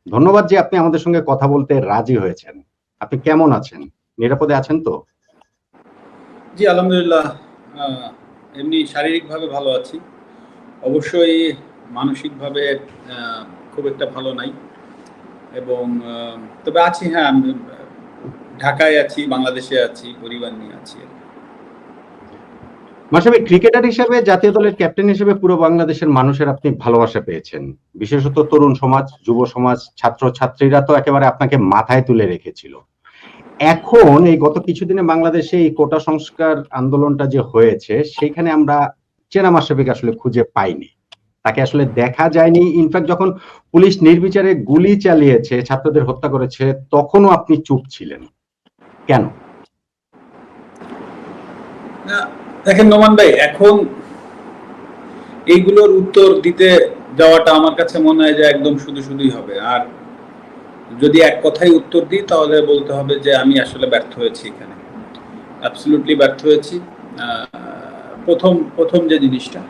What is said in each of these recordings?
ধন্যবাদ যে আপনি আমাদের সঙ্গে কথা বলতে রাজি হয়েছেন। আপনি কেমন আছেন? নিরাপদে আছেন তো? জি, আলহামদুলিল্লাহ। আহ, এমনি শারীরিকভাবে ভালো আছি। অবশ্যই মানসিকভাবে খুব একটা ভালো নাই। এবং তবে আছি, হ্যাঁ, আমি ঢাকায় আছি, বাংলাদেশে আছি, পরিবার নিয়ে আছি। মাশরাফি, ক্রিকেটার হিসেবে জাতীয় দলের ক্যাপ্টেন হিসেবে পুরো বাংলাদেশের মানুষের আপনি ভালোবাসা পেয়েছেন। বিশেষত তরুণ সমাজ, যুব সমাজ, ছাত্র ছাত্রীরা তো একেবারে আপনাকে মাথায় তুলে রেখেছিল। এখন এই গত কিছুদিনে বাংলাদেশে এই কোটা সংস্কার আন্দোলনটা যে হয়েছে, সেখানে আমরা চেনা মাশরাফিকে আসলে খুঁজে পাইনি। তাকে আসলে দেখা যায়নি। ইনফ্যাক্ট যখন পুলিশ নির্বিচারে গুলি চালিয়েছে, ছাত্রদের হত্যা করেছে, তখনও আপনি চুপ ছিলেন কেন? না, দেখেন নোমান ভাই, এখন এইগুলোর উত্তর দিতে যাওয়াটা আমার কাছে মনে হয় যে একদম শুধু শুধুই হবে। আর যদি এক কথায় উত্তর দিই তাহলে বলতে হবে যে আমি আসলে ব্যর্থ হয়েছি এখানে, অ্যাবসলিউটলি ব্যর্থ হয়েছি। প্রথম প্রথম যে জিনিসটা।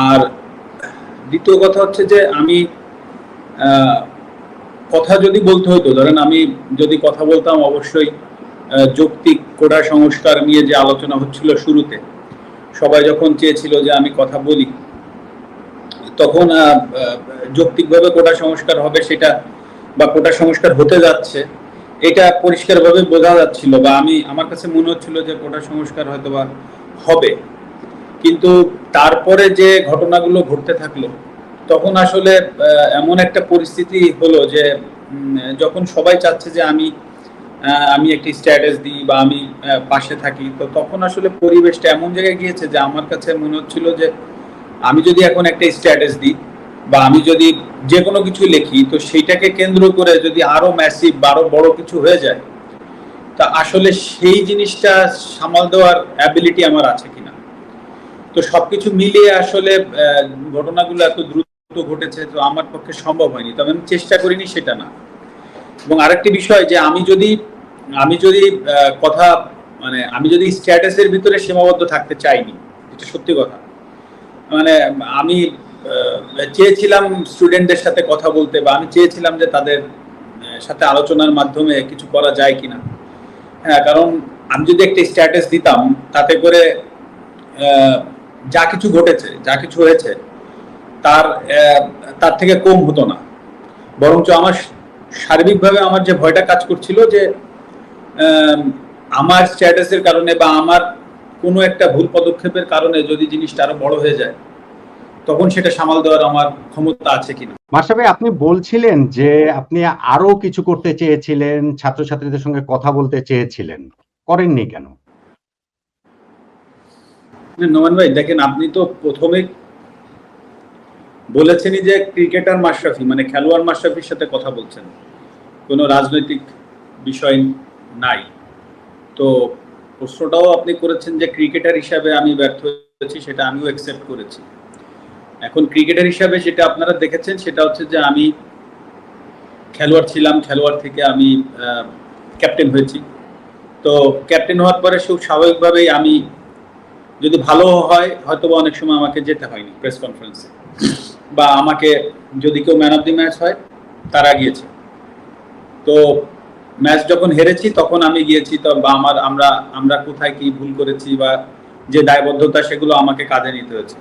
আর দ্বিতীয় কথা হচ্ছে যে আমি কথা যদি বলতে হতো, ধরেন আমি যদি কথা বলতাম, অবশ্যই যৌক্তিক কোটা সংস্কার নিয়ে যে আলোচনা হচ্ছিল শুরুতে, সবাই যখন চেয়েছিল যে আমি কথা বলি, তখন যৌক্তিকভাবে কোটা সংস্কার হবে সেটা, বা কোটা সংস্কার হতে যাচ্ছে এটা পরিষ্কারভাবে বোঝা যাচ্ছিল, বা আমার কাছে মনে হচ্ছিল যে কোটা সংস্কার হয়তো বা হবে। কিন্তু তারপরে যে ঘটনাগুলো ঘটতে থাকলো, তখন আসলে এমন একটা পরিস্থিতি হলো যে যখন সবাই চাচ্ছে যে আমি একটি স্ট্যাটাস দিই বা আমি পাশে থাকি, তো তখন আসলে পরিবেশটা এমন জায়গায় গিয়েছে যে আমার কাছে মনে হচ্ছিল যে আমি যদি এখন একটা স্ট্যাটাস দিই বা আমি যদি যে কোনো কিছু লিখি, তো সেইটাকে কেন্দ্র করে যদি আরো ম্যাসিভ বা আরো বড় কিছু হয়ে যায়, তা আসলে সেই জিনিসটা সামাল দেওয়ার অ্যাবিলিটি আমার আছে কিনা। তো সবকিছু মিলিয়ে আসলে ঘটনাগুলো এত দ্রুত ঘটেছে, তো আমার পক্ষে সম্ভব হয়নি, তবে আমি চেষ্টা করিনি সেটা না। এবং আরেকটি বিষয় যে আমি যদি কথা, মানে আমি যদি স্ট্যাটাসের ভিতরে সীমাবদ্ধ থাকতে চাইনি, এটা সত্যি কথা। মানে আমি চেয়েছিলাম স্টুডেন্টদের সাথে কথা বলতে, বা আমি চেয়েছিলাম যে তাদের সাথে আলোচনার মাধ্যমে কিছু করা যায় কিনা। হ্যাঁ, কারণ আমি যদি একটা স্ট্যাটাস দিতাম, তাতে করে যা কিছু ঘটেছে, যা কিছু হয়েছে, তার তার থেকে কম হতো না। বরঞ্চ আমার সার্বিকভাবে আমার যে ভয়টা কাজ করছিল যে আমার স্ট্যাটাসের কারণে বা আমার কোনো একটা ভুল পদক্ষেপের কারণে যদি জিনিসটা আরো বড় হয়ে যায়, তখন সেটা সামাল দেওয়ার আমার ক্ষমতা আছে কিনা। মাশরাফি, আপনি বলছিলেন যে আপনি আরো কিছু করতে চেয়েছিলেন, ছাত্রছাত্রীদের সঙ্গে কথা বলতে চেয়েছিলেন, করেননি কেন? নোমান ভাই, দেখেন, আপনি তো প্রথমে বলেছেনই যে ক্রিকেটার মাশরাফি, মানে খেলোয়াড় মাশরাফির সাথে কথা বলছেন, কোনো রাজনৈতিক বিষয় নাই। তো প্রশ্নটাও আপনি করেছেন যে ক্রিকেটার হিসাবে আমি ব্যর্থ হয়েছি, সেটা আমিও অ্যাকসেপ্ট করেছি। এখন ক্রিকেটার হিসাবে যেটা আপনারা দেখেছেন সেটা হচ্ছে যে আমি খেলোয়াড় ছিলাম, খেলোয়াড় থেকে আমি ক্যাপ্টেন হয়েছি। তো ক্যাপ্টেন হওয়ার পরে খুব স্বাভাবিকভাবেই আমি, যদি ভালো হয় হয়তো বা অনেক সময় আমাকে যেতে হয়নি প্রেস কনফারেন্সে, বা আমাকে যদি কেউ ম্যান অফ দি ম্যাচ হয় তারা গিয়েছে। তো ম্যাচ যখন হেরেছি তখন আমি গিয়েছি, তো বা আমরা আমরা কোথায় কি ভুল করেছি বা যে দায়বদ্ধতা, সেগুলো আমাকে কাঁধে নিতে হয়েছে।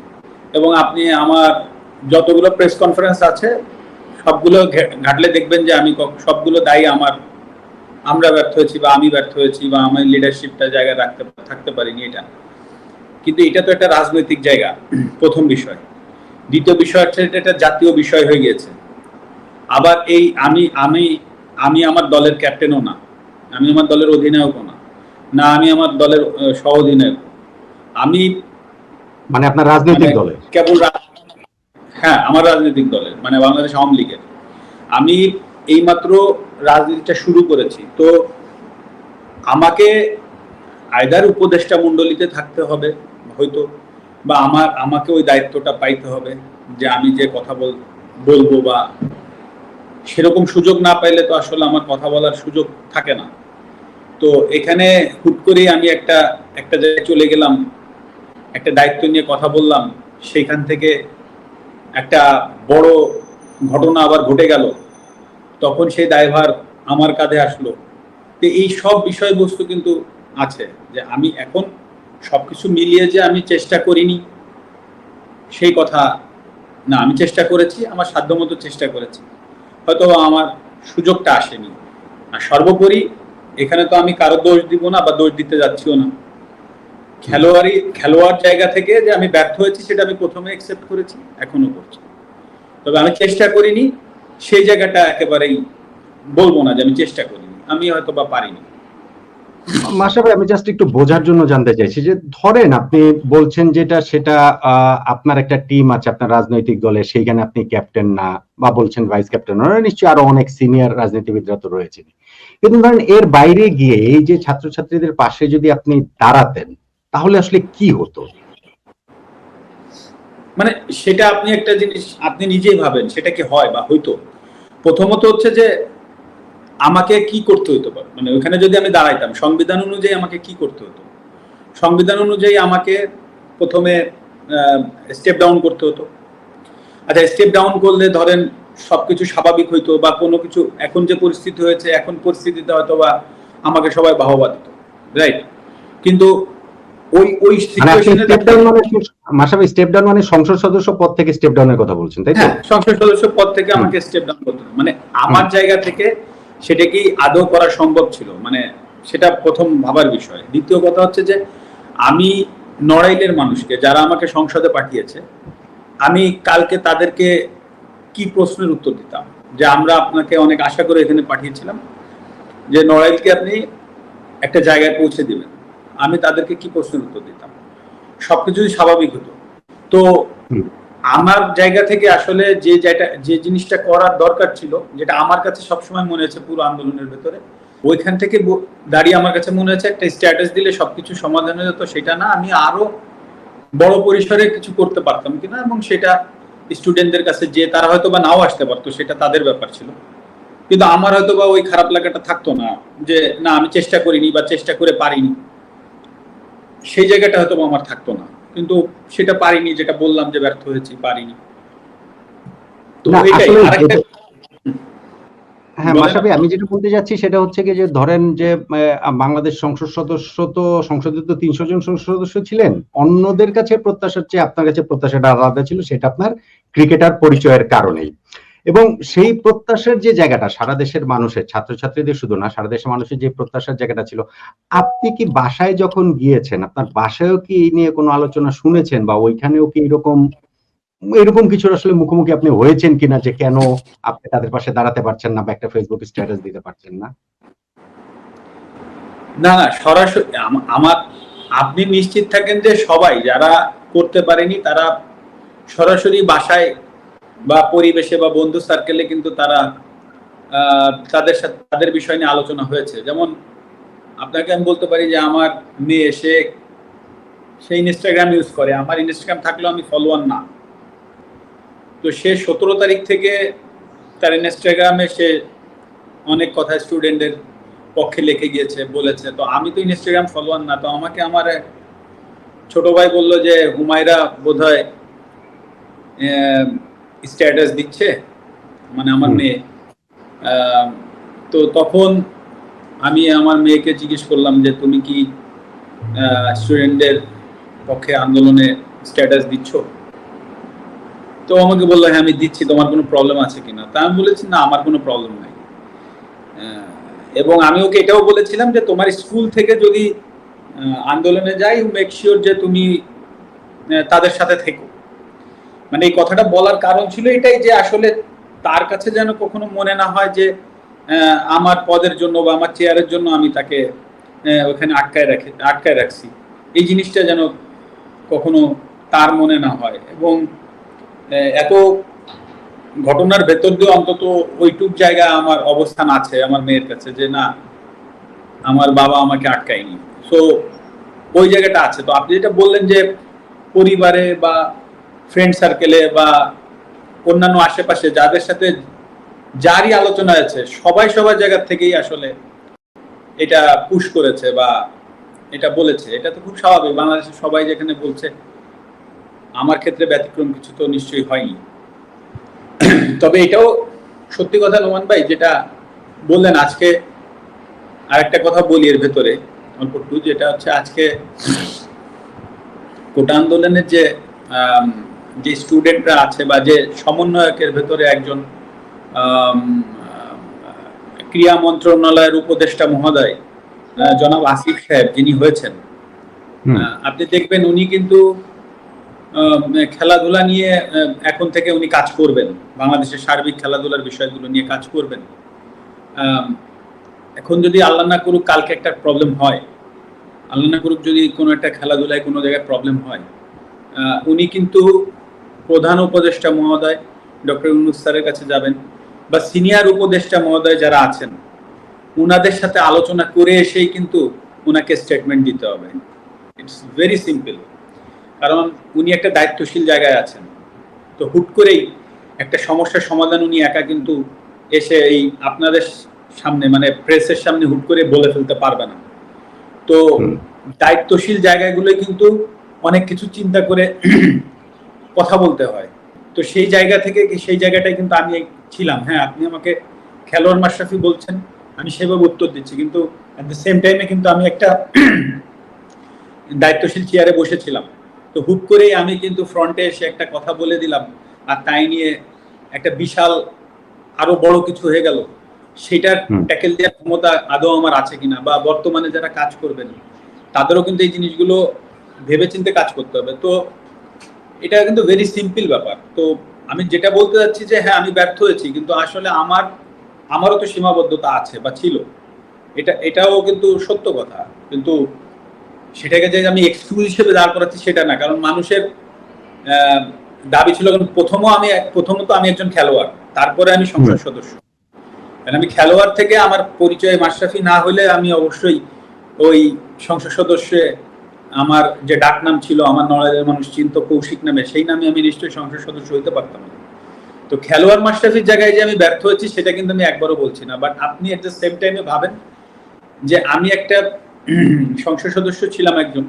এবং আপনি আমার যতগুলো প্রেস কনফারেন্স আছে সবগুলো ঘাটলে দেখবেন যে আমি সবগুলো দায়ী আমার, আমরা ব্যর্থ হয়েছি বা আমি ব্যর্থ হয়েছি বা আমার লিডারশিপটা জায়গায় থাকতে পারিনি, এটা। কিন্তু এটা তো একটা রাজনৈতিক জায়গা, প্রথম বিষয়। দ্বিতীয় বিষয় হচ্ছে এটা জাতীয় বিষয় হয়ে গিয়েছে। আবার এই আমি আমি আমি আমার দলের ক্যাপ্টেনও না, আমি আমার দলের অধিনায়কও না, না আমি আমার দলের সহ অধিনায়ক। আমি মানে আপনার রাজনৈতিক দলে? কেবল, হ্যাঁ, আমার রাজনৈতিক দলের, মানে বাংলাদেশ আওয়ামী লীগের। আমি এইমাত্র রাজনীতিটা শুরু করেছি, তো আমাকে আইদার উপদেষ্টা মণ্ডলীতে থাকতে হবে হয়তো, বা আমাকে ওই দায়িত্বটা পাইতে হবে যে আমি যে কথা বলবো, বা সেরকম সুযোগ না পাইলে তো আসলে আমার কথা বলার সুযোগ থাকে না। তো এখানে হুট করেই আমি একটা জায়গায় চলে গেলাম, একটা দায়িত্ব নিয়ে কথা বললাম, সেইখান থেকে একটা বড় ঘটনা আবার ঘটে গেল, তখন সেই দায়ভার আমার কাঁধে আসলো। তো এই সব বিষয়বস্তু কিন্তু আছে, যে আমি এখন সবকিছু মিলিয়ে যে আমি চেষ্টা করিনি সেই কথা না, আমি চেষ্টা করেছি, আমার সাধ্যমতো চেষ্টা করেছি, হয়তো আমার সুযোগটা আসেনি। আর সর্বোপরি এখানে তো আমি কারো দোষ দিব না বা দোষ দিতে যাচ্ছিও না। খেলোয়াড় জায়গা থেকে যে আমি ব্যর্থ হয়েছি সেটা আমি প্রথমে অ্যাকসেপ্ট করেছি, এখনো করছি। তবে আমি চেষ্টা করিনি সেই জায়গাটা একেবারেই বলবো না যে আমি চেষ্টা করিনি, আমি হয়তো বা পারিনি। মাশরাফি, আমি জাস্ট একটু বোঝার জন্য জানতে চাইছি যে ধরেন আপনি বলছেন যেটা সেটা আপনার একটা টিম আছে আপনার রাজনৈতিক দলে, সেইখানে আপনি ক্যাপ্টেন না, বা বলছেন ভাইস ক্যাপ্টেন, নিশ্চয়ই আরো অনেক সিনিয়র রাজনীতিবিদরা তো রয়েছেন, কিন্তু ধরেন এর বাইরে গিয়ে এই যে ছাত্রছাত্রীদের পাশে যদি আপনি দাঁড়াতেন তাহলে আসলে কি হতো? মানে সেটা আপনি একটা জিনিস আপনি নিজেই ভাবেন, সেটা কি হয় বা হইতো? প্রথমত হচ্ছে যে আমাকে কি করতে হতো, মানে ওখানে যদি আমি দাঁড়াইতাম সংবিধান অনুযায়ী আমাকে কি করতে হতো? সংবিধান অনুযায়ী আমাকে প্রথমে স্টেপ ডাউন করতে হতো। আচ্ছা, স্টেপ ডাউন করলে ধরেন সবকিছু স্বাভাবিক হইতো বা কোনো কিছু, এখন যে পরিস্থিতি হয়েছে এখন পরিস্থিতিতে হয়তো বা আমাকে সবাই বাহবা দিত, রাইট? কিন্তু ওই ওই সিচুয়েশনে মাশরাফি, স্টেপ ডাউন মানে সংসদ সদস্য পদ থেকে স্টেপ ডাউনের কথা বলছেন, তাই তো? হ্যাঁ, সংসদ সদস্য পদ থেকে আমাকে স্টেপ ডাউন করতে হবে। মানে আমার জায়গা থেকে সেটা কি আদৌ করা সম্ভব ছিল? মানে সেটা প্রথম ভাবার বিষয়। দ্বিতীয় কথা হচ্ছে যে আমি নড়াইলের মানুষকে, যারা আমাকে সংসদে পাঠিয়েছে, আমি কালকে তাদেরকে কি প্রশ্নের উত্তর দিতাম? যে আমরা আপনাকে অনেক আশা করে এখানে পাঠিয়েছিলাম যে নড়াইলকে আপনি একটা জায়গায় পৌঁছে দিবেন, আমি তাদেরকে কি প্রশ্নের উত্তর দিতাম? সবকিছু স্বাভাবিক হতো। তো আমার জায়গা থেকে আসলে যে জিনিসটা করার দরকার ছিল, যেটা আমার কাছে সবসময় মনে হয়েছে পুরো আন্দোলনের ভেতরে, ওইখান থেকে দাঁড়িয়ে আমার কাছে মনে হয়েছে একটা স্ট্যাটাস দিলে সবকিছু সমাধান হয়ে যেত, সেটা না, আমি আরো বড় পরিসরে কিছু করতে পারতাম কিনা, এবং সেটা স্টুডেন্টদের কাছে যে তারা হয়তো বা নাও আসতে পারতো, সেটা তাদের ব্যাপার ছিল। কিন্তু আমার হয়তো বা ওই খারাপ লাগাটা থাকতো না যে না আমি চেষ্টা করিনি বা চেষ্টা করে পারিনি, সেই জায়গাটা হয়তো আমার থাকতো না। কিন্তু সেটা পারিনি, যেটা বললাম যে ব্যর্থ হয়েছি, পারিনি। তো এটাই আরেকটা। হ্যাঁ মাশরাফি, আমি যেটা বলতে যাচ্ছি সেটা হচ্ছে কি, যে ধরেন যে বাংলাদেশ সংসদ সদস্য, তো সংসদে তো 300 জন সংসদ সদস্য ছিলেন, অন্যদের কাছে প্রত্যাশার চেয়ে আপনার কাছে প্রত্যাশাটা আলাদা ছিল, সেটা আপনার ক্রিকেটার পরিচয়ের কারণেই। এবং সেই প্রত্যাশার যে জায়গাটা সারা দেশের মানুষের, ছাত্রছাত্রীদের শুধু না, সারা দেশের মানুষের যে প্রত্যাশার জায়গাটা ছিল, আপনি কি বাসায় যখন গিয়েছেন আপনার বাসায়ও কি এই নিয়ে কোনো আলোচনা শুনেছেন, বা ওইখানেও কি এরকম কিছু আসলে মুখোমুখি আপনি হয়েছেন কিনা, যে কেন আপনি তাদের পাশে দাঁড়াতে পারছেন না বা একটা ফেসবুক স্ট্যাটাস দিতে পারছেন না? না না, সরাসরি আমার, আপনি নিশ্চিত থাকেন যে সবাই যারা করতে পারেনি তারা সরাসরি বাসায় বা পরিবেশে বা বন্ধু সার্কেলে কিন্তু তারা তাদের সাথে তাদের বিষয় নিয়ে আলোচনা হয়েছে। যেমন আপনাকে আমি বলতে পারি যে আমার মেয়ে, সে ইনস্টাগ্রাম ইউজ করে, আমার ইনস্টাগ্রাম থাকলেও আমি ফলোয়ার না। তো সে 17 তারিখ থেকে তার ইনস্টাগ্রামে সে অনেক কথা স্টুডেন্টদের পক্ষে লিখে গিয়েছে, বলেছে। তো আমি তো ইনস্টাগ্রাম ফলোয়ার না, তো আমাকে আমার ছোট ভাই বললো যে হুমায়রা বোধহয় স্ট্যাটাস দিচ্ছে, মানে আমার মেয়ে। তো তখন আমি আমার মেয়েকে জিজ্ঞেস করলাম যে তুমি কি স্টুডেন্টদের পক্ষে আন্দোলনে স্ট্যাটাস দিচ্ছ? তো আমাকে বললো হ্যাঁ আমি দিচ্ছি, তোমার কোনো প্রবলেম আছে কিনা? তা আমি বলেছি না, আমার কোনো প্রবলেম নাই। এবং আমি ওকে এটাও বলেছিলাম যে তোমার স্কুল থেকে যদি আন্দোলনে যাই, মেক শিওর যে তুমি তাদের সাথে থেকো। মানে এই কথাটা বলার কারণ ছিল এটাই, যে আসলে তার কাছে যেন কখনো মনে না হয় যে আমার পদের জন্য বা আমার চেয়ারের জন্য আমি তাকে ওখানে আটকায় রাখছি, এই জিনিসটা যেন কখনো তার মনে না হয়। এবং এত ঘটনার ভেতর দিয়ে অন্তত ওইটুক জায়গা আমার অবস্থান আছে আমার মেয়ের কাছে, যে না আমার বাবা আমাকে আটকায়নি। সো ওই জায়গাটা আছে। তো আপনি যেটা বললেন যে পরিবারে বা ফ্রেন্ড সার্কেলে বা অন্যান্য আশেপাশে যাদের সাথে যারই আলোচনা আছে, সবাই সবার জায়গা থেকেই আসলে এটা পুশ করেছে বা এটা বলেছে। এটা তো খুব স্বাভাবিক, বাংলাদেশের সবাই যেখানে বলছে, আমার ক্ষেত্রে ব্যতিক্রম কিছু তো নিশ্চয়ই হয়নি। তবে এটাও সত্যি কথা নোমান ভাই, যেটা বললেন আজকে, আরেকটা কথা বলি এর ভেতরে অল্প একটু, যেটা হচ্ছে আজকে কোটা আন্দোলনের যে স্টুডেন্টরা আছে বা যে সমন্বয়কের ভেতরে একজন ক্রীড়া মন্ত্রণালয়ের উপদেষ্টা মহোদয় জনাব আসিফ সাহেব যিনি হয়েছেন, আপনি দেখবেন উনি কিন্তু খেলাধুলা নিয়ে এখন থেকে উনি কাজ করবেন, বাংলাদেশের সার্বিক খেলাধুলার বিষয়গুলো নিয়ে কাজ করবেন। এখন যদি আল্লাহ না করুক কালকে একটা প্রবলেম হয়, আল্লাহ না করুক যদি কোনো একটা খেলাধুলায় কোনো জায়গায় প্রবলেম হয়, উনি কিন্তু প্রধান উপদেষ্টা মহোদয় ডক্টর ইউনূস স্যারের কাছে যাবেন, বা সিনিয়র উপদেষ্টা মহোদয় যারা আছেন উনাদের সাথে আলোচনা করে এসেই কিন্তু উনাকে স্টেটমেন্ট দিতে হবে। ইটস ভেরি সিম্পল, কারণ উনি একটা দায়িত্বশীল জায়গায় আছেন। তো হুট করেই একটা সমস্যার সমাধান উনি একা কিন্তু এসে এই আপনাদের সামনে মানে প্রেসের সামনে হুট করে বলে ফেলতে পারবে না। তো দায়িত্বশীল জায়গাগুলো কিন্তু অনেক কিছু চিন্তা করে কথা বলতে হয়। তো সেই জায়গা থেকে সেই জায়গাটাই কিন্তু আমি ছিলাম। হ্যাঁ, আপনি আমাকে খেলোয়াড় মাশরাফি বলছেন, আমি সেভাবে উত্তর দিচ্ছি, কিন্তু অ্যাট দ্য সেম টাইমে কিন্তু আমি একটা দায়িত্বশীল চেয়ারে বসেছিলাম। তো হুট করেই আমি কিন্তু ফ্রন্টে এসে একটা কথা বলে দিলাম, আর তাই নিয়ে একটা বিশাল আরো বড় কিছু হয়ে গেল। সেটার ট্যাকেল দেওয়ার ক্ষমতা আদৌ আমার আছে কিনা, বা বর্তমানে যারা কাজ করবেন তাদেরও কিন্তু এই জিনিসগুলো ভেবেচিন্তে কাজ করতে হবে। তো এটা কিন্তু ভেরি সিম্পল ব্যাপার। তো আমি যেটা বলতে যাচ্ছি যে হ্যাঁ, আমি ব্যর্থ হয়েছি, কিন্তু আসলে আমারও তো সীমাবদ্ধতা আছে বা ছিল, এটাও কিন্তু সত্য কথা। কিন্তু সেটাকে যে আমি এক্সকিউজ হিসেবে দাঁড় করাচ্ছি সেটা না, কারণ মানুষের দাবি ছিল, কারণ প্রথমত আমি একজন খেলোয়াড়, তারপরে আমি সংসদ সদস্য। কারণ আমি খেলোয়াড় থেকে আমার পরিচয় মাশরাফি না হলে আমি অবশ্যই ওই সংসদ সদস্যে আমার যে ডাক নাম ছিল, আমার নড়াইলের মানুষ চিন্ত কৌশিক নামে, সেই নামে আমি নিশ্চয়ই সংসদ সদস্য হইতে পারতাম না। তো খেলোয়াড় মাশরাফির জায়গায় যে আমি ব্যর্থ হয়েছি সেটা কিন্তু আমি একবারও বলছি না। বাট আপনি এট দ্য সেম টাইমে ভাবেন যে আমি একটা সংসদ সদস্য ছিলাম একজন,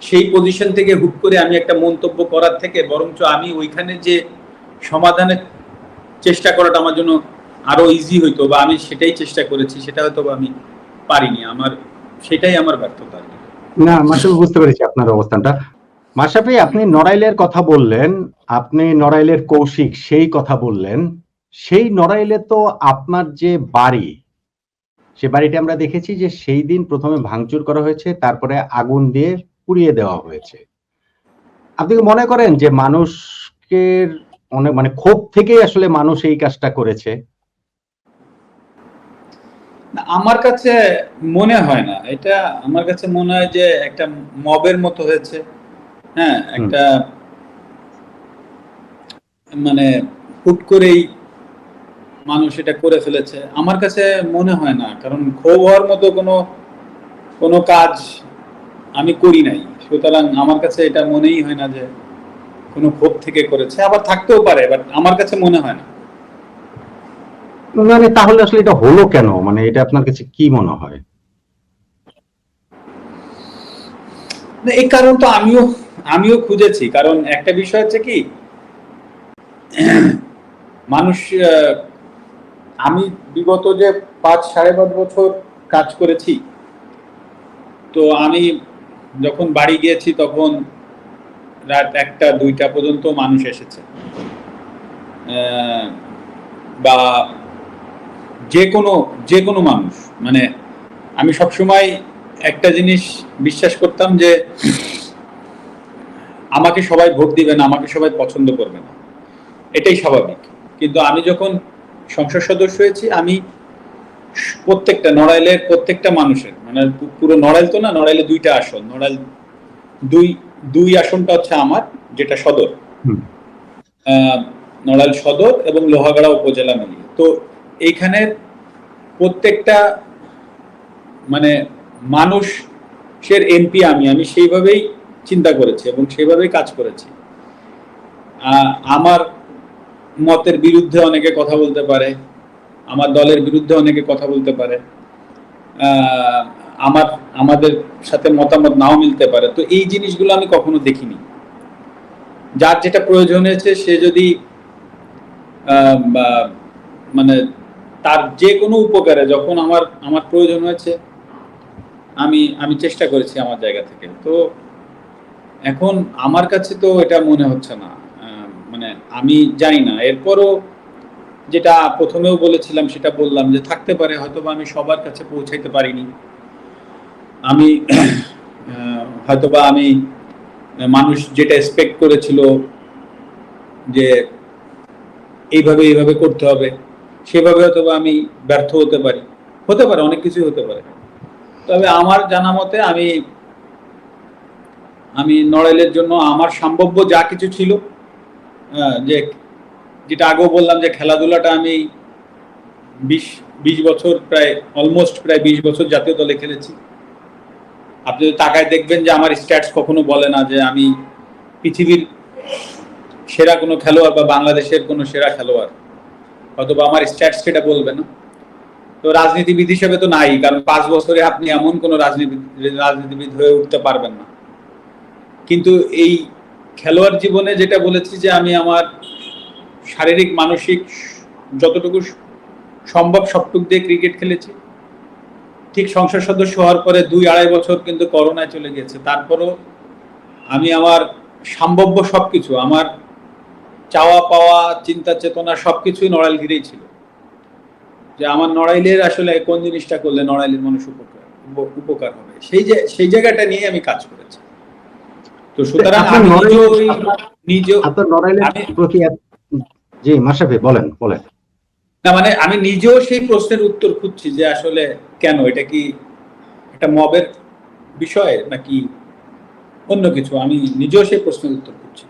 সেই পজিশন থেকে হুট করে আমি একটা মন্তব্য করার থেকে বরঞ্চ আমি ওইখানে যে সমাধানের চেষ্টা করাটা আমার জন্য আরো ইজি হইতো, বা আমি সেটাই চেষ্টা করেছি, সেটা হয়তো আমি পারিনি। সেটাই আমার ব্যর্থতা। না, মাশরাফি, বুঝতে পেরেছি আপনার অবস্থানটা। মাশরাফি, আপনি নড়াইলের কথা বললেন, আপনি নড়াইলের কৌশিক সেই কথা বললেন। সেই নড়াইলে তো আপনার যে বাড়ি, সে বাড়িটা আমরা দেখেছি যে সেই দিন প্রথমে ভাঙচুর করা হয়েছে, তারপরে আগুন দিয়ে পুড়িয়ে দেওয়া হয়েছে। আপনি কি মনে করেন যে মানুষকে অনেক মানে ক্ষোভ থেকেই আসলে মানুষ এই কাজটা করেছে? আমার কাছে মনে হয় না এটা। আমার কাছে মনে হয় যে একটা মবের মতো হয়েছে। হ্যাঁ, একটা মানে হুট করেই মানুষ এটা করে ফেলেছে, আমার কাছে মনে হয় না। কারণ ক্ষোভ হওয়ার মতো কোনো কাজ আমি করি নাই, সুতরাং আমার কাছে এটা মনেই হয় না যে কোনো ক্ষোভ থেকে করেছে। আবার থাকতেও পারে, বাট আমার কাছে মনে হয় না। মানে তাহলে আসলে এটা হলো কেন? মানে এটা আপনার কাছে কি মনে হয়? এই কারণ তো আমিও খুঁজেছি। কারণ একটা বিষয় হচ্ছে কি, মানুষ আমি বিগত যে 5-5.5 বছর কাজ করেছি, তো আমি যখন বাড়ি গিয়েছি তখন রাত 1টা-2টা পর্যন্ত মানুষ এসেছে, বা যে কোনো মানুষ। মানে আমি সবসময় একটা জিনিস বিশ্বাস করতাম যে আমাকে সবাই ভোট দিবে না, আমাকে সবাই পছন্দ করবে না, এটাই স্বাভাবিক। কিন্তু আমি যখন সংসদ সদস্য হয়েছি, আমি প্রত্যেকটা নড়াইলের প্রত্যেকটা মানুষের, মানে পুরো নড়াইল তো না, নড়াইলে 2টা আসন, নড়াইল দুই আসনটা হচ্ছে আমার, যেটা সদর, নড়াইল সদর এবং লোহাগাড়া উপজেলা মিলিয়ে। তো এইখানের প্রত্যেকটা মানে মানুষের এমপি আমি সেইভাবেই চিন্তা করেছি এবং সেইভাবেই কাজ করেছি। আমার মতের বিরুদ্ধে অনেকে কথা বলতে পারে, আমার দলের বিরুদ্ধে অনেকে কথা বলতে পারে, আমাদের সাথে মতামত নাও মিলতে পারে। তো এই জিনিসগুলো আমি কখনো দেখিনি। যার যেটা প্রয়োজন হয়েছে সে যদি মানে তার যে কোনো উপকারে যখন আমার আমার প্রয়োজন হয়েছে আমি আমি চেষ্টা করেছি আমার জায়গা থেকে। তো এখন আমার কাছে তো এটা মনে হচ্ছে না, মানে আমি জানি না। এরপরও যেটা প্রথমেও বলেছিলাম সেটা বললাম যে থাকতে পারে হয়তোবা আমি সবার কাছে পৌঁছাইতে পারিনি। আমি হয়তোবা আমি মানুষ যেটা এক্সপেক্ট করেছিল যে এইভাবে এইভাবে করতে হবে সেভাবে হয়তোবা আমি ব্যর্থ হতে পারি, হতে পারে অনেক কিছুই হতে পারে। তবে আমার জানা মতে আমি আমি নড়াইলের জন্য আমার সম্ভাব্য যা কিছু ছিল, যে যেটা আগেও বললাম যে খেলাধুলাটা আমি 20 বছর প্রায় অলমোস্ট প্রায় 20 বছর জাতীয় দলে খেলেছি। আপনি যদি তাকায় দেখবেন যে আমার স্ট্যাটস কখনো বলে না যে আমি পৃথিবীর সেরা কোনো খেলোয়াড় বা বাংলাদেশের কোনো সেরা খেলোয়াড়, হয়তোবা আমার স্ট্যাটস সেটা বলবে না। তো রাজনীতিবিদ হিসেবে তো নাই, কারণ 5 বছরে আপনি এমন কোনো রাজনীতিবিদ হয়ে উঠতে পারবেন না। কিন্তু এই খেলোয়াড় জীবনে যেটা বলেছি যে আমি আমার শারীরিক মানসিক যতটুকু সম্ভব সবটুকু দিয়ে ক্রিকেট খেলেছি। ঠিক সংসদ সদস্য হওয়ার পরে 2-2.5 বছর কিন্তু করোনায় চলে গেছে, তারপরও আমি আমার সম্ভাব্য সবকিছু, আমার চাওয়া পাওয়া চিন্তা চেতনা সবকিছুই নড়াইল ঘিরেই ছিল, যে আমার নড়াইলের আসলে কোন জিনিসটা করলে নড়াইলের মানুষ উপকার হবে, সেই জায়গাটা নিয়ে আমি কাজ করেছি। তো সুতরাং আমি আপনার নড়াইলের প্রতি জি মাশরাফি বলেন বলেন। না মানে আমি নিজেও সেই প্রশ্নের উত্তর খুঁজছি যে আসলে কেন, এটা কি একটা মবের বিষয় নাকি অন্য কিছু, আমি নিজেও সেই প্রশ্নের উত্তর খুঁজছি।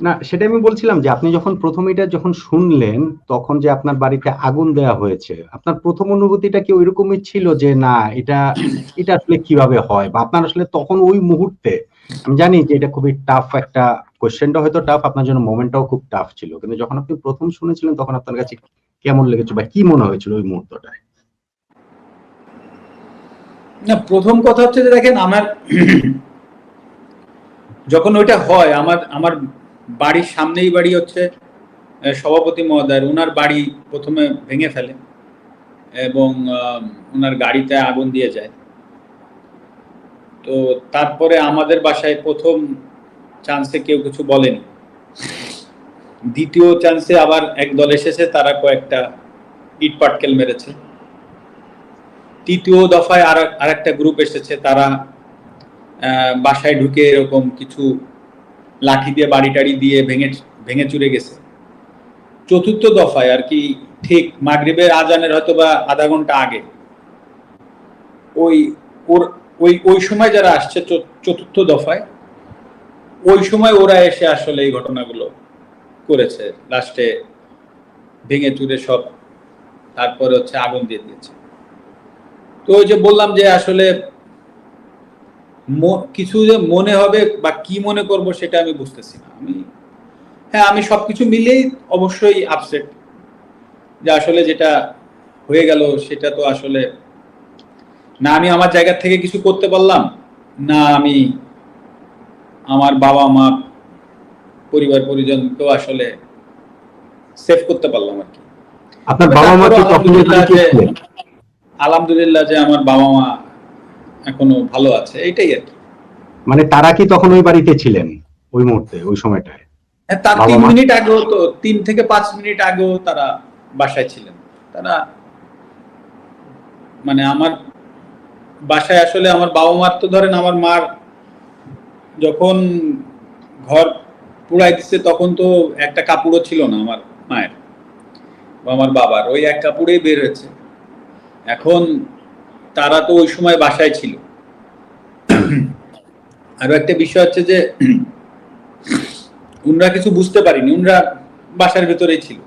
না সেটা আমি বলছিলাম যে আপনি যখন প্রথম এটা যখন শুনলেন তখন যে আপনার বাড়িতে আগুন দেওয়া হয়েছে, আপনার প্রথম অনুভূতিটা কি ওইরকমই ছিল যে না এটা এটা আসলে কিভাবে হয়, বা আপনার আসলে তখন ওই মুহূর্তে, আমি জানি যে এটা খুবই টাফ একটা কোশ্চেনটা হয়তো টাফ, আপনার জন্য মোমেন্টটাও খুব টাফ ছিল, কিন্তু যখন আপনি প্রথম শুনেছিলেন তখন আপনার কাছে কেমন লেগেছে বা কি মনে হয়েছিল ওই মুহূর্তটায়? না প্রথম কথা হচ্ছে যে দেখেন আমার যখন ওইটা হয় আমার আমার বাড়ির সামনেই বাড়ি হচ্ছে সভাপতি মহোদয়, ওনার বাড়ি প্রথমে ভেঙে ফেলে এবং ওনার গাড়িতে আগুন দিয়ে যায়। তো তারপরে আমাদের বাসায় প্রথম চান্সে কেউ কিছু বলেনি, দ্বিতীয় চান্সে আবার এক দল এসেছে, তারা কয়েকটা ইট পাটকেল মেরেছে। তৃতীয় দফায় আর একটা গ্রুপ এসেছে, তারা বাসায় ঢুকে এরকম কিছু লাঠি দিয়ে বাড়ি টাড়ি দিয়ে ভেঙে চুরে গেছে। চতুর্থ দফায় আর কি ঠিক মাগরিবের আজানের হয়তো বা আধা ঘন্টা আগে ওই সময় যারা আসছে চতুর্থ দফায়, ওই সময় ওরা এসে আসলে এই ঘটনাগুলো করেছে, লাস্টে ভেঙে চুরে সব, তারপরে হচ্ছে আগুন দিয়ে দিয়েছে। তো ওই যে বললাম যে আসলে কিছু যে মনে হবে বা কি মনে করব সেটা আমি বুঝতেছি না। আমি সবকিছু মিলেই অবশ্যই আপসেট, যে আসলে যেটা হয়ে গেল সেটা তো আসলে না আমি আমার জায়গা থেকে কিছু করতে পারলাম, না আমি আমার বাবা মা পরিবার পরিজনকেও আসলে সেভ করতে পারলাম আর কি। আপনার বাবা মা কি তখন আলহামদুলিল্লাহ যে আমার বাবা মা এখনো ভালো আছে, এইটাই আর কি। মানে তারা কি তখন ওই বাড়িতে ছিলেন ওই মুহূর্তে ওই সময়টায়? হ্যাঁ, তার 3 মিনিট আগেও তো 3 থেকে 5 মিনিট আগেও তারা বাসায় ছিলেন। তারা মানে আমার বাসায় আসলে আমার বাবা মার তো ধরেন আমার মার যখন ঘর পুড়াই দিচ্ছে তখন তো একটা কাপড়ও ছিল না আমার মায়ের বা আমার বাবার, ওই এক কাপড়েই বের হয়েছে। এখন তারা তো ওই সময় বাসায় ছিল। আরো একটা বিষয় হচ্ছে যে উনরা কিছু বুঝতে পারিনি, উনরা বাসার ভিতরেই ছিল,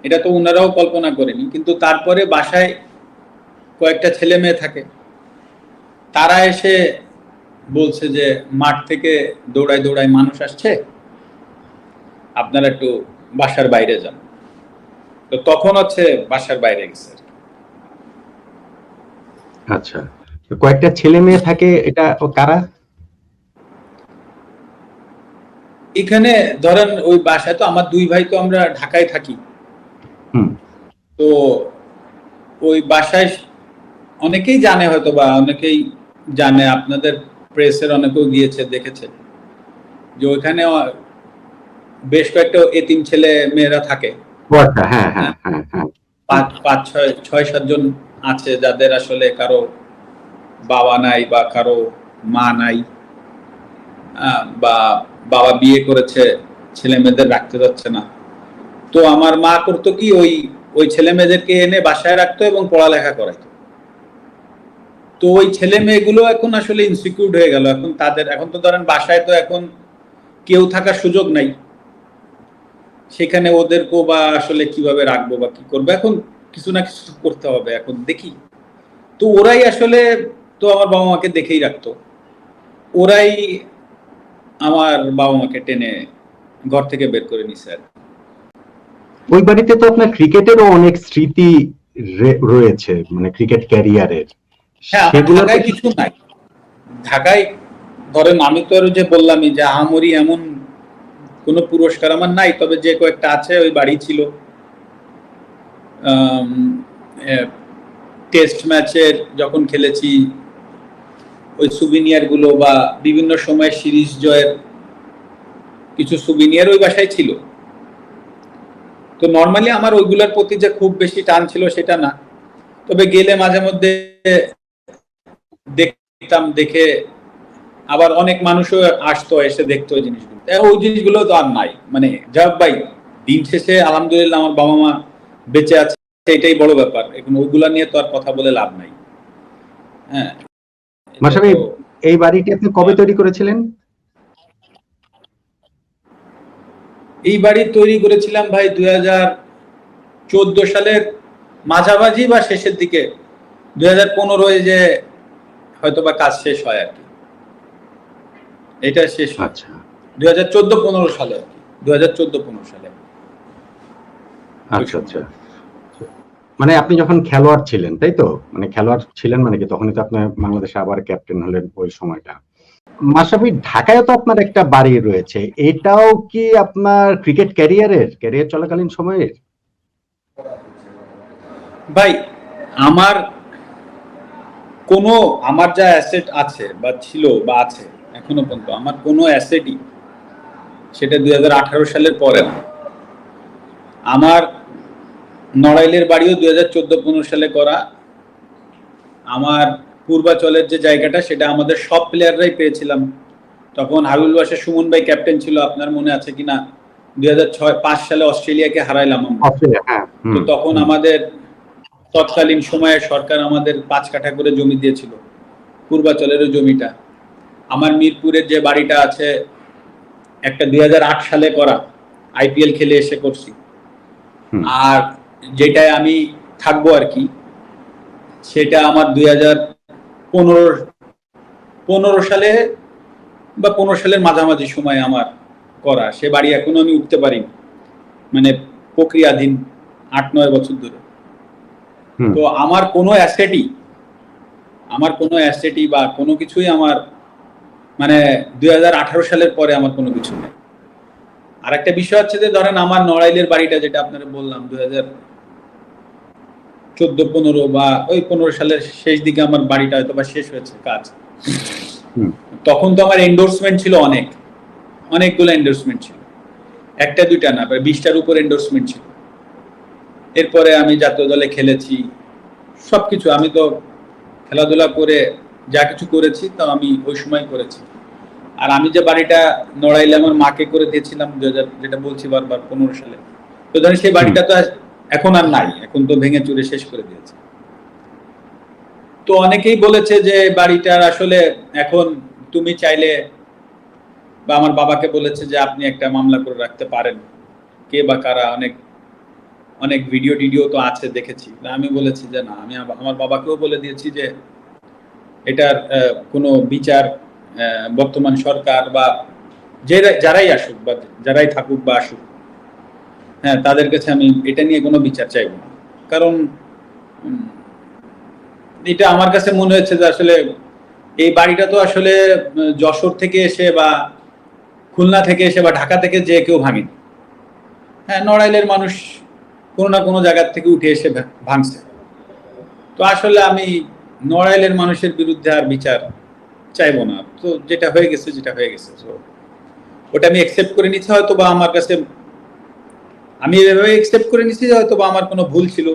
এটা তো উনারাও কল্পনা করেনি। কিন্তু তারপরে বাসায় কয়েকটা ছেলে মেয়ে থাকে, তারা এসে বলছে যে মাঠ থেকে দৌড়ায় দৌড়ায় মানুষ আসছে, আপনারা একটু বাসার বাইরে যান। তো তখন হচ্ছে বাসার বাইরে গেছে। আচ্ছা, কয়েকটা ছেলে মেয়ে থাকে, এটা কারা? এখানে ধরেন ওই বাসায় তো আমার 2 ভাই, তো আমরা ঢাকায় থাকি, হুম। তো ওই বাসায় অনেকেই জানে, হয়তো বা অনেকেই জানে, আপনাদের প্রেসের অনেকেও গিয়েছে, দেখেছে যে ওইখানে বেশ কয়েকটা এতিম ছেলে মেয়েরা থাকে। ও আচ্ছা, হ্যাঁ হ্যাঁ হ্যাঁ, হ্যাঁ হ্যাঁ। পাঁচ ছয় সাতজন আছে যাদের আসলে কারো বাবা নাই বা কারো মা নাই, বা বাবা বিয়ে করেছে, ছেলে মেয়েদের রাখতে যাচ্ছে না। তো আমার মা করতো কি, ওই ওই ছেলে মেয়েদেরকে এনে বাসায় রাখতো এবং পড়ালেখা করাইতো। তো ওই ছেলে মেয়েগুলো এখন আসলে ইনসিকিউর হয়ে গেল। এখন তাদের, এখন তো ধরেন বাসায় তো এখন কেউ থাকার সুযোগ নাই, সেখানে ওদেরকেও বা আসলে কিভাবে রাখবো বা কি করবো, এখন কিছু না কিছু করতে হবে। এখন দেখি, তো ওরাই আসলে, তো আমার বাবা মাকে দেখেই রাখতো, ওরাই আমার বাবা মাকে টেনে ঘর থেকে বের করে নিছে আর কি। ওই বাড়িতে তো আপনার ক্রিকেটেরও অনেক স্মৃতি রয়েছে, মানে ক্রিকেট ক্যারিয়ারের, হ্যাঁ, আমার সেগুলো তো। ঢাকায় কিছু নাই। ঢাকায় ধরেন আমি তো আর যে বললামই যে আহামরি এমন কোনো পুরস্কার আমার নাই, তবে যে কয়েকটা আছে, ওই বাড়ি ছিল। টেস্ট ম্যাচের যখন খেলেছি, ওই সুভিনিয়ার গুলো বা বিভিন্ন সময় সিরিজ জয়ের কিছু সুভিনিয়ার ওই বাসায় ছিল। তো নর্মালি আমার ওইগুলোর প্রতি যে খুব বেশি টান ছিল সেটা না, তবে গেলে মাঝে মধ্যে দেখতাম, দেখে আবার অনেক মানুষও আসতো, এসে দেখতো ওই জিনিসগুলো। ওই জিনিসগুলো তো আর নাই। মানে যাক ভাই, দিন শেষে আলহামদুলিল্লাহ আমার বাবা মা বেঁচে আছে, এটাই বড় ব্যাপার। এখন ওইগুলা নিয়ে তো আর কথা বলে লাভ নাই। হ্যাঁ, এটা মাশরাফি, তো। এই বাড়িটি আপনি কবে তৈরি করেছিলেন? এই বাড়ি তৈরি করেছিলাম ভাই 2014 সালের মাঝামাঝি বা শেষের দিকে, 2015 যে হয়তো বা কাজ শেষ হয় আর কি, এটা শেষ হয় আচ্ছা 2014-15 সালে আর কি, 2014-15 সালে ওই আচ্ছা সময়। আচ্ছা। মানে আপনি যখন খেলোয়াড় ছিলেন, তাই তো? মানে খেলোয়াড় ছিলেন মানে কি, তখনই তো আপনি বাংলাদেশে আবার ক্যাপ্টেন হলেন ওই সময়টা। মাশরাফি, ঢাকায় তো আপনার একটা বাড়ি রয়েছে, এটাও কি আপনার ক্রিকেট ক্যারিয়ার চলাকালীন সময়ের? ভাই, আমার কোনো, আমার যা অ্যাসেট আছে বা ছিল বা আছে এখনো পর্যন্ত, আমার কোনো অ্যাসেটই সেটা 2018 সালের পরে না। আমার নড়াইলের বাড়িও 2014-15 সালে করা। আমার পূর্বাচলের যে জায়গাটা, সেটা আমাদের সব প্লেয়াররাই পেয়েছিলাম। তখন হাবিবুল বাশার সুমন ভাই ক্যাপ্টেন ছিল, আপনার মনে আছে কিনা। 2006-5 সালে অস্ট্রেলিয়াকে হারাইলাম আমরা। অস্ট্রেলিয়া, হ্যাঁ। তো হুম তখন হুম আমাদের তৎকালীন সময়ে সরকার আমাদের 5 কাঠা করে জমি দিয়েছিল, পূর্বাচলের জমিটা। আমার মিরপুরের যে বাড়িটা আছে, একটা 2008 সালে করা, আইপিএল খেলে এসে করছি। হুম আর যেটায় আমি থাকবো আর কি, সেটা আমার 2015 সালে বা 15 সালের মাঝামাঝি সময় আমার করা। সে বাড়ি এখনো আমি উঠতে পারিনি, মানে প্রক্রিয়াধীন 8-9 বছর ধরে। হুম। তো আমার কোনো অ্যাসেটই বা কোনো কিছুই আমার, মানে 2018 সালের পরে আমার কোনো কিছু নেই। আর একটা বিষয় হচ্ছে যে, ধরেন আমার নড়াইলের বাড়িটা যেটা আপনারা বললাম, 2014-15 বা ওই 15 সালের শেষ দিকে আমার বাড়িটা হয়তো বা শেষ হয়েছে কাজ। হুম তখন তো আমার এন্ডোর্সমেন্ট ছিল অনেকগুলো এন্ডোর্সমেন্ট ছিল, একটা দুইটা না, প্রায় 20টার উপর এন্ডোর্সমেন্ট ছিল। এরপরে আমি জাতীয় দলে খেলেছি, সবকিছু আমি তো খেলাধুলা করে যা কিছু করেছি তা আমি ওই সময় করেছি। আর আমি যে বাড়িটা নড়াইলে আমার মাকে করে দিয়েছিলাম 2000, যেটা বলছি বারবার, 15 সালে, তো ধরেন সেই হুম। বাড়িটা তো এখন আর নাই, এখন তো ভেঙে চুরে শেষ করে দিয়েছে। তো অনেকেই বলেছে যে বাড়িটার আসলে এখন তুমি চাইলে, বা আমার বাবাকে বলেছে যে আপনি একটা মামলা করে রাখতে পারেন, কে বা কারা, অনেক অনেক ভিডিও টিডিও তো আছে, দেখেছি। আমি বলেছি যে না, আমি আমার বাবাকেও বলে দিয়েছি যে এটার কোনো বিচার বর্তমান সরকার বা যারাই আসুক বা যারাই থাকুক বা আসুক, হ্যাঁ, তাদের কাছে আমি এটা নিয়ে কোনো বিচার চাইব না। কারণ এটা আমার কাছে মনে হচ্ছে যে আসলে এই বাড়িটা তো আসলে যশোর থেকে এসে বা খুলনা থেকে এসে বা ঢাকা থেকে যে কেউ ভাঙেনি। হ্যাঁ, নড়াইলের মানুষ কোনো না কোনো জায়গার থেকে উঠে এসে ভাঙছে। তো আসলে আমি নড়াইলের মানুষের বিরুদ্ধে আর বিচার চাইবো না। তো যেটা হয়ে গেছে তো ওটা আমি একসেপ্ট করে নিচ্ছি, হয়তো বা আমার কাছে আমি এভাবে একসেপ্ট করে নিচ্ছি যে হয়তো বা আমার কোনো ভুল ছিল,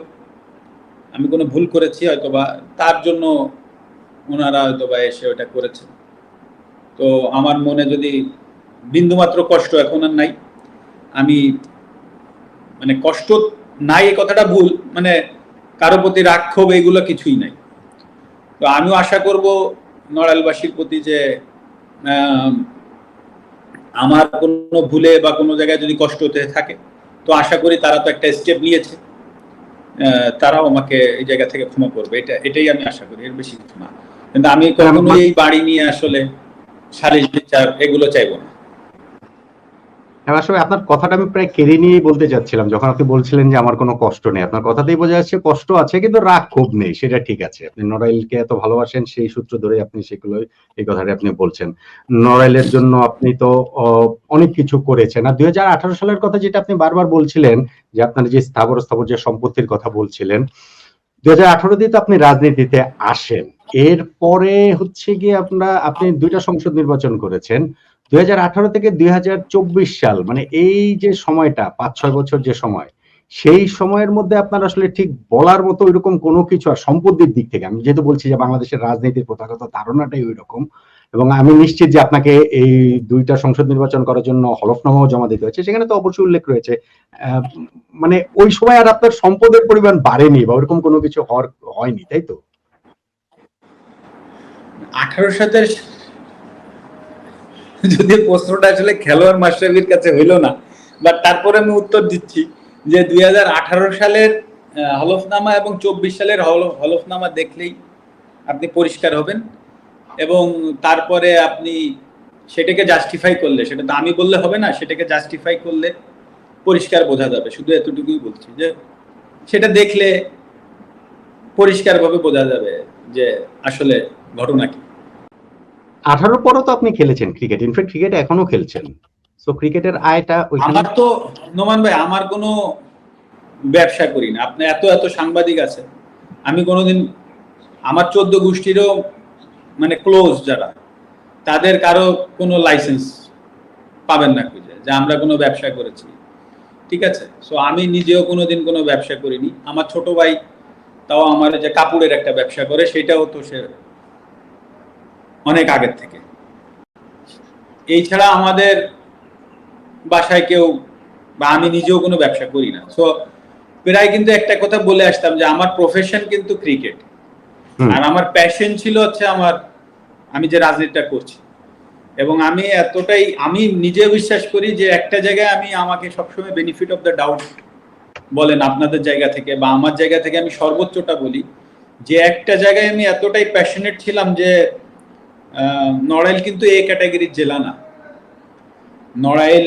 আমি কোনো ভুল করেছি, হয়তো বা তার জন্য ওনারা হয়তো বা এসে ওটা করেছে। তো আমার মনে যদি বিন্দুমাত্র কষ্ট এখন আর নাই, আমি মানে কষ্ট নাই এই কথাটা ভুল, মানে কারো প্রতি রাগ ক্ষোভ এগুলো কিছুই নাই। তো আমিও আশা করব নড়াইলবাসীর প্রতি যে আমার কোনো ভুলে বা কোনো জায়গায় যদি কষ্ট হতে থাকে, তো আশা করি তারা তো একটা স্টেপ নিয়েছে, তারাও আমাকে এই জায়গা থেকে ক্ষমা করবে, এটাই আমি আশা করি, এর বেশি কিছু না। কিন্তু আমি কখনোই এই বাড়ি নিয়ে আসলে সালিশ বিচার এগুলো চাইবো না। আসলে আপনার কথাটা আমি প্রায় কেড়ে নিয়েই বলতে চাচ্ছিলাম, যখন আপনি বলছিলেন যে আমার কোনো কষ্ট নেই। আপনার কথাতেই বোঝা যাচ্ছে কষ্ট আছে, কিন্তু রাগ ক্ষোভ নেই, সেটা ঠিক আছে। আপনি নড়াইলকে এত ভালোবাসেন, সেই সূত্র ধরে আপনি সেগুলো এই কথাটা আপনি বলছেন। নড়াইলের জন্য আপনি তো অনেক কিছু করেছেন। আর 2018 সালের কথা যেটা আপনি বারবার বলছিলেন, যে আপনার যে স্থাবর যে সম্পত্তির কথা বলছিলেন, 2018 দিয়ে তো আপনি রাজনীতিতে আসেন। এরপরে হচ্ছে গিয়ে আপনি 2টা সংসদ নির্বাচন করেছেন। 2018 থেকে 2024 সাল, মানে এই যে সময়টা 5-6 বছর যে সময়, সেই সময়ের মধ্যে আপনার আসলে ঠিক বলার মতো ওইরকম কোনো কিছু, আর সম্পত্তির দিক থেকে আমি যেহেতু বলছি যে বাংলাদেশের রাজনীতির প্রথাগত ধারণাটাই ওই রকম, এবং আমি নিশ্চিত যে আপনাকে এই 2টা সংসদ নির্বাচন করার জন্য হলফনামাও জমা দিতে হয়েছে, সেখানে তো অবশ্যই উল্লেখ রয়েছে মানে ওই সময় আর আপনার সম্পদের পরিমাণ বাড়েনি বা ওরকম কোনো কিছু হয়নি, তাই তো? 18 সালের যদি প্রশ্নটা আসলে খেলোয়াড় মাশরাফির কাছে হইলো না, বাট তারপরে আমি উত্তর দিচ্ছি যে 2018 সালের হলফনামা এবং 24 সালের হলফনামা দেখলেই আপনি পরিষ্কার হবেন, এবং তারপরে আপনি সেটাকে জাস্টিফাই করলে, সেটা তো আমি বললে হবে না, সেটাকে জাস্টিফাই করলে পরিষ্কার বোঝা যাবে। শুধু এতটুকুই বলছি যে সেটা দেখলে পরিষ্কারভাবে বোঝা যাবে যে আসলে ঘটনা কি। 18 পরও তো আপনি খেলেছেন ক্রিকেট, ইনফ্যাক্ট ক্রিকেট এখনো খেলছেন। সো ক্রিকেটের আয়টা আমার তো নোমান ভাই, আমার কোনো ব্যবসা করি না। আপনি এত এত সাংবাদিক আছে, আমি কোনোদিন আমার 14 গোষ্ঠীরও মানে ক্লোজ যারা, তাদের কারো কোনো লাইসেন্স পাবেন না খুঁজে যে আমরা কোনো ব্যবসা করেছি, ঠিক আছে? সো আমি নিজেও কোনোদিন কোনো ব্যবসা করিনি। আমার ছোট ভাই তাও আমার যে কাপড়ের একটা ব্যবসা করে, সেটাও তো সে অনেক আগের থেকে। এই ছাড়া আমাদের বাসায় কেউ বা আমি নিজেও কোনো ব্যবসা করি না। সো প্রায় কিন্তু একটা কথা বলে আসতাম যে আমার প্রফেশন কিন্তু ক্রিকেট, আর আমার প্যাশন ছিল হচ্ছে আমি যে রাজনীতিটা করছি। এবং আমি এতটাই, আমি নিজে বিশ্বাস করি যে একটা জায়গায় আমাকে সবসময় বেনিফিট অফ দ্য ডাউট বলেন আপনাদের জায়গা থেকে বা আমার জায়গা থেকে, আমি সর্বোচ্চটা বলি যে একটা জায়গায় আমি এতটাই প্যাশনেট ছিলাম যে নড়াইল কিন্তু এ ক্যাটাগরির জেলা না। নড়াইল,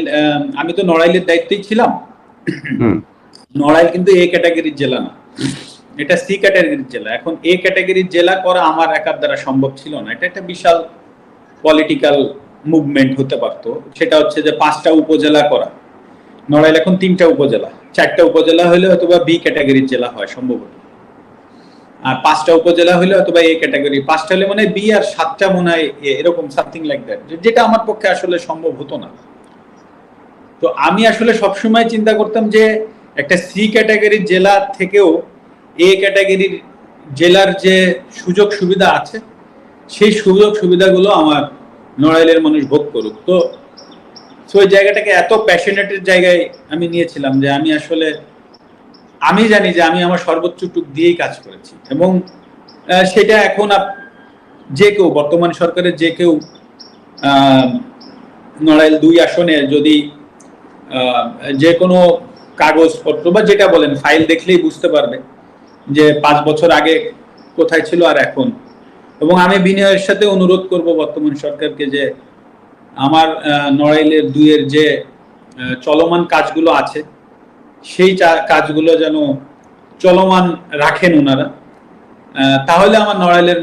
আমি তো নড়াইলের দায়িত্বেই ছিলাম, নড়াইল কিন্তু এ ক্যাটাগরির জেলা না, এটা সি ক্যাটাগরির জেলা। এখন এ ক্যাটাগরির জেলা করা আমার একার দ্বারা সম্ভব ছিল না। এটা একটা বিশাল পলিটিক্যাল মুভমেন্ট হতে পারতো। সেটা হচ্ছে যে 5টা উপজেলা করা। নড়াইল এখন 3টা উপজেলা, 4টা উপজেলা হলে হয়তো বা বি ক্যাটাগরির জেলা হয় সম্ভবত, আর 5টা উপজেলা হলে হয়তো বা এ ক্যাটাগরি, 5টা হলে মানে বি, আর 7টা মনে হয় এরকম সামথিং লাইক দ্যাট, যেটা আমার পক্ষে আসলে সম্ভব হতো না। তো আমি আসলে সবসময় চিন্তা করতাম যে একটা সি ক্যাটাগরির জেলা থেকেও এ ক্যাটাগরির জেলার যে সুযোগ সুবিধা আছে, সেই সুযোগ সুবিধাগুলো আমার নড়াইলের মানুষ ভোগ করুক। তো ওই জায়গাটাকে এত প্যাশনেটের জায়গায় আমি নিয়েছিলাম যে আমি জানি যে আমি আমার সর্বোচ্চটুক দিয়েই কাজ করেছি, এবং সেটা এখন যে কেউ, বর্তমান সরকারের যে কেউ নড়াইল 2 আসনে যদি যে কোনো কাগজপত্র বা যেটা বলেন ফাইল দেখলেই বুঝতে পারবে যে 5 বছর আগে কোথায় ছিল আর এখন। এবং আমি বিনয়ের সাথে অনুরোধ করব বর্তমান সরকারকে যে আমার নড়াইলের 2 এর যে চলমান কাজগুলো আছে, সেই কাজগুলো যেন চলমান রাখেন ওনারা, তাহলে আমার নড়াইলের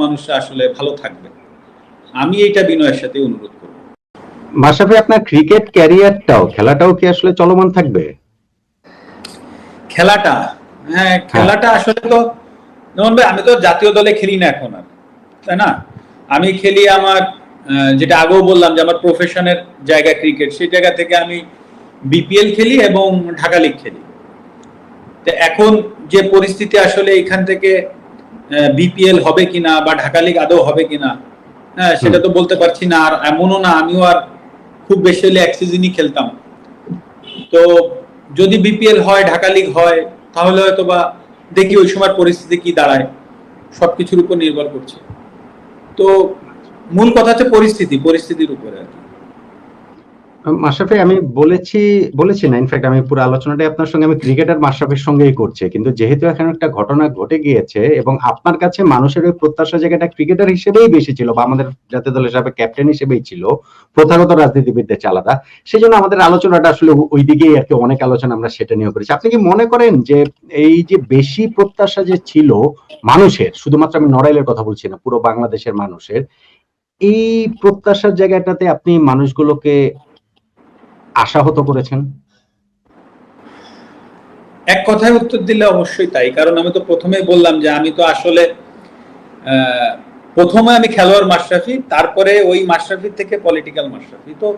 মানুষরা আসলে ভালো থাকবে। আমি এইটা বিনয়ের সাথে অনুরোধ করব। মাশরাফি, আপনার ক্রিকেট ক্যারিয়ারটাও, খেলাটাও কি আসলে চলমান থাকবে? খেলাটা, হ্যাঁ খেলাটা আসলে তো যেমন ভাই আমি তো জাতীয় দলে খেলি না এখন আর, তাই না? আমি খেলি আমার যেটা আগেও বললাম যে আমার প্রফেশনের জায়গা ক্রিকেট, সেই জায়গা থেকে আমি বিপিএল খেলি এবং ঢাকা লিগ খেলি। তো এখন যে পরিস্থিতি আসলে এখান থেকে বিপিএল হবে কিনা বা ঢাকা লিগ আদৌ হবে কিনা, হ্যাঁ সেটা তো বলতে পারছি না। আর এমনও না আমিও আর খুব বেশি হলে এক সিজনই খেলতাম। তো যদি বিপিএল হয়, ঢাকা লিগ হয়, তাহলে হয়তো বা দেখি ওই সময় পরিস্থিতি কি দাঁড়ায়, সবকিছুর উপর নির্ভর করছে। তো মূল কথা হচ্ছে পরিস্থিতির উপরে আর কি। মাশরাফি, আমি বলেছি না, ইনফ্যাক্ট আমি পুরো আলোচনাটাই আপনার সঙ্গে আমি ক্রিকেটার মাশরাফির সঙ্গেই করছি, কিন্তু যেহেতু এখন একটা ঘটনা ঘটে গিয়েছে এবং আপনার কাছে মানুষের ওই প্রত্যাশা জায়গাটা ক্রিকেটার হিসেবেই বেশি ছিল বা আমাদের জাতীয় দলের হিসাবে ক্যাপ্টেন হিসেবেই ছিল, প্রথাগত রাজনীতিবিদদের চেয়ে আলাদা, সেই জন্য আমাদের আলোচনাটা আসলে ওই দিকেই আর কি, অনেক আলোচনা আমরা সেটা নিয়ে করেছি। আপনি কি মনে করেন যে এই যে বেশি প্রত্যাশা যে ছিল মানুষের, শুধুমাত্র আমি নড়াইলের কথা বলছি না, পুরো বাংলাদেশের মানুষের, এই প্রত্যাশার জায়গাটাতে আপনি মানুষগুলোকে আশাহত করেছেন? এক কথায় উত্তর দিলে অবশ্যই তাই, কারণ আমি তো প্রথমেই বললাম যে আমি তো আসলে প্রথমে আমি খেলোয়াড় মাশরাফি, তারপরে ওই মাশরাফি থেকে পলিটিক্যাল মাশরাফি। তো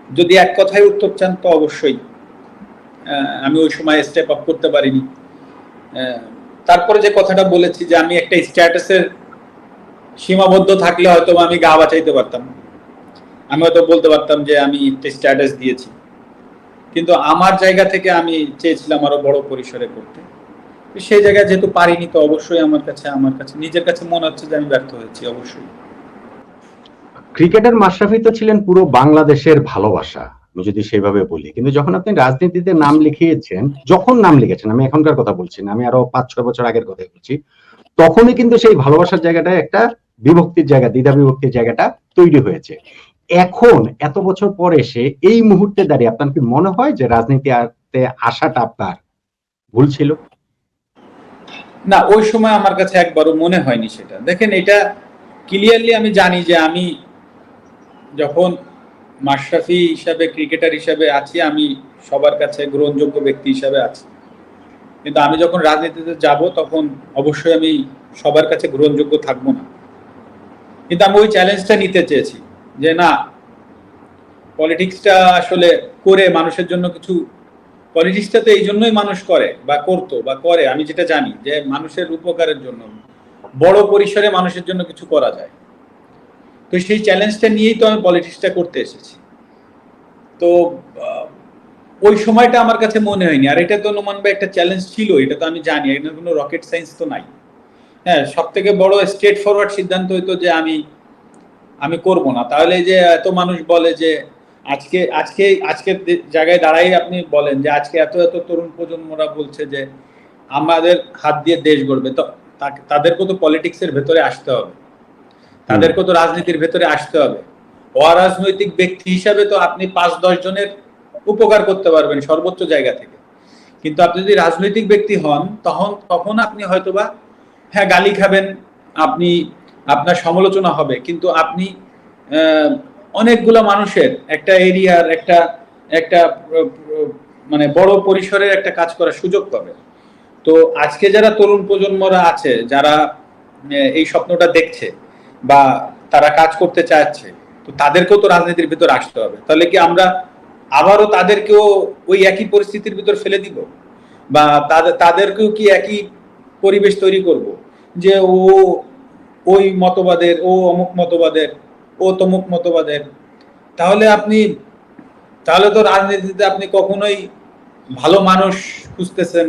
যদি এক কথায় উত্তর চান তো অবশ্যই আমি ওই সময় স্টেপ আপ করতে পারিনি। তারপরে যে কথাটা বলেছি যে আমি একটা স্ট্যাটাসের সীমাবদ্ধ থাকলে হয়তো আমি গা বাঁচাইতে পারতাম, আমি হয়তো বলতে পারতাম যে আমি একটা স্ট্যাটাস দিয়েছি, কিন্তু আমার জায়গা থেকে আমি চেয়েছিলাম আরো বড় পরিসরে করতে। সেই জায়গায় যেহেতু পারিনি, তো অবশ্যই আমার কাছে নিজের কাছে মনে হচ্ছে যে আমি ব্যর্থ হয়েছি অবশ্যই। ক্রিকেটার মাশরাফি তো ছিলেন পুরো বাংলাদেশের ভালোবাসা, আমি যদি সেভাবে বলি, কিন্তু যখন আপনি রাজনীতিতে নাম লিখিয়েছেন, যখন নাম লিখেছেন, আমি এখনকার কথা বলছি না, আমি আরো 5-6 বছর আগের কথা বলছি, তখনই কিন্তু সেই ভালোবাসার জায়গাটা একটা বিভক্তির জায়গা, দ্বিধা বিভক্তির জায়গাটা তৈরি হয়েছে। এখন এত বছর পরে এসে এই মুহূর্তে দাঁড়িয়ে আপনার কি মনে হয় যে রাজনীতিতে আসাটা আপনার ভুল ছিল? না, ওই সময় আমার কাছে একবারও মনে হয়নি সেটা। দেখেন, এটা ক্লিয়ারলি আমি জানি যে আমি যখন মাশরাফি হিসাবে, ক্রিকেটার হিসাবে আছি, আমি সবার কাছে গ্রহণযোগ্য ব্যক্তি হিসাবে আছি। কিন্তু আমি যখন রাজনীতিতে যাব তখন অবশ্যই আমি সবার কাছে গ্রহণযোগ্য থাকবো না। কিন্তু আমি ওই চ্যালেঞ্জটা নিতে চেয়েছি যে না, পলিটিক্সটা আসলে করে মানুষের জন্য কিছু, পলিটিক্সটা তো এই জন্যই মানুষ করে বা করতো বা করে, আমি যেটা জানি যে মানুষের উপকারের জন্য, বড় পরিসরে মানুষের জন্য কিছু করা যায়। তো সেই চ্যালেঞ্জটা নিয়েই তো আমি পলিটিক্সটা করতে এসেছি। তো ওই সময়টা আমার কাছে মনে হয়নি। আর এটা তো নোমান ভাই একটা চ্যালেঞ্জ ছিল, এটা তো আমি জানি, এটা কোনো রকেট সায়েন্স তো নাই। হ্যাঁ, সব থেকে বড় স্ট্রেট ফরওয়ার্ড সিদ্ধান্ত হইতো যে আমি করব না। তাহলে যে এত মানুষ বলে যে আজকের জায়গায় দাঁড়াই আপনি বলেন যে আজকে এত এত তরুণ প্রজন্মরা বলছে যে আমাদের হাত দিয়ে দেশ গড়বে, তো তাদেরকে তো পলিটিক্সের ভেতরে আসতে হবে, তাদেরকে তো রাজনীতির ভেতরে আসতে হবে। অরাজনৈতিক ব্যক্তি হিসাবে তো আপনি 5-10 জনের উপকার করতে পারবেন সর্বোচ্চ জায়গা থেকে, কিন্তু আপনি যদি রাজনৈতিক ব্যক্তি হন তখন আপনি হয়তোবা হ্যাঁ গালি খাবেন, আপনি আপনার সমালোচনা হবে, কিন্তু আপনি অনেকগুলো মানুষের একটা এরিয়ার একটা একটা মানে বড় পরিসরের একটা কাজ করার সুযোগ পাবে। তো আজকে যারা তরুণ প্রজন্মরা আছে, যারা এই স্বপ্নটা দেখছে বা তারা কাজ করতে চাচ্ছে, তো তাদেরকেও তো রাজনীতির ভিতর আসতে হবে। তাহলে কি আমরা আবারও তাদেরকেও ওই একই পরিস্থিতির ভিতর ফেলে দিব, বা তাদেরকেও কি একই পরিবেশ তৈরি করব যে ও ওই মতবাদের, ও অমুক মতবাদের, ও তমুক মতবাদের? তাহলে তো রাজনীতিতে আপনি কখনোই ভালো মানুষ খুঁজতেছেন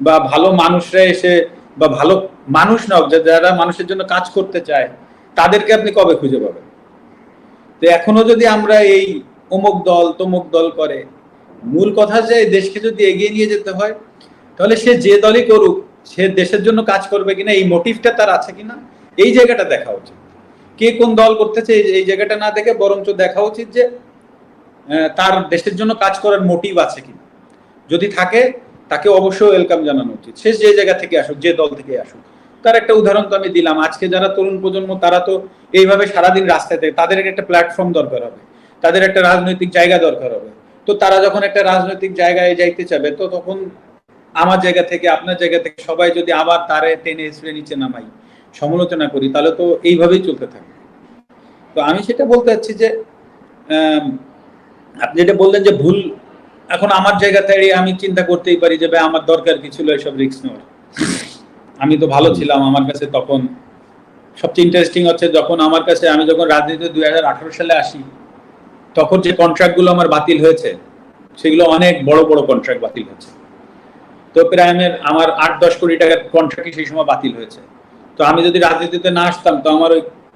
বা ভালো মানুষরা এসে, বা ভালো মানুষ না যারা মানুষের জন্য কাজ করতে চায়, তাদেরকে আপনি কবে খুঁজে পাবেন? তো এখনো যদি আমরা এই অমুক দল তমুক দল করে, মূল কথা যে দেশকে যদি এগিয়ে নিয়ে যেতে হয়, তাহলে সে যে দলই করুক, সে দেশের জন্য কাজ করবে কিনা, এই মোটিভটা তার আছে কিনা, এই জায়গাটা দেখা উচিত। কে কোন দল করতেছে এই জায়গাটা না দেখে বরঞ্চ দেখা উচিত যে তার দেশের জন্য কাজ করার মোটিভ আছে কিনা। যদি থাকে, তাকে অবশ্যই ওয়েলকাম জানানো উচিত, সে যে জায়গা থেকে আসুক, যে দল থেকে আসুক। তার একটা উদাহরণ তো আমি দিলাম, আজকে যারা তরুণ প্রজন্ম তারা তো এইভাবে সারাদিন রাস্তায় থাকে, তাদের একটা প্ল্যাটফর্ম দরকার হবে, তাদের একটা রাজনৈতিক জায়গা দরকার হবে। তো তারা যখন একটা রাজনৈতিক জায়গায় যাইতে চাবে, তো তখন আমার জায়গা থেকে আপনার জায়গা থেকে সবাই যদি আবার তারে টেনে হিসেবে নিচে নামাই, সমালোচনা করি, তাহলে তো এইভাবেই চলতে থাকবে। তো আমি সেটা বলতে চাচ্ছি যে আপনি যেটা বললেন যে ভুল, এখন আমার জায়গা থেকে আমি চিন্তা করতেই পারি যে ভাই আমার দরকার কি ছিল এসব রিস্ক নেওয়ার। আমি তো ভালো ছিলাম, আমার কাছে তখন সবচেয়ে ইন্টারেস্টিং হচ্ছে যখন আমার কাছে, আমি যখন রাজনীতিতে 2018 সালে আসি, তখন যে কন্ট্রাক্টগুলো আমার বাতিল হয়েছে সেগুলো অনেক বড় বড় কন্ট্রাক্ট বাতিল হয়েছে। তো প্রায় আমার 8-10 কোটি টাকার কন্ট্রাক্টই সেই সময় বাতিল হয়েছে। তো আমি যদি রাজনীতিতে না আসতাম তো আমার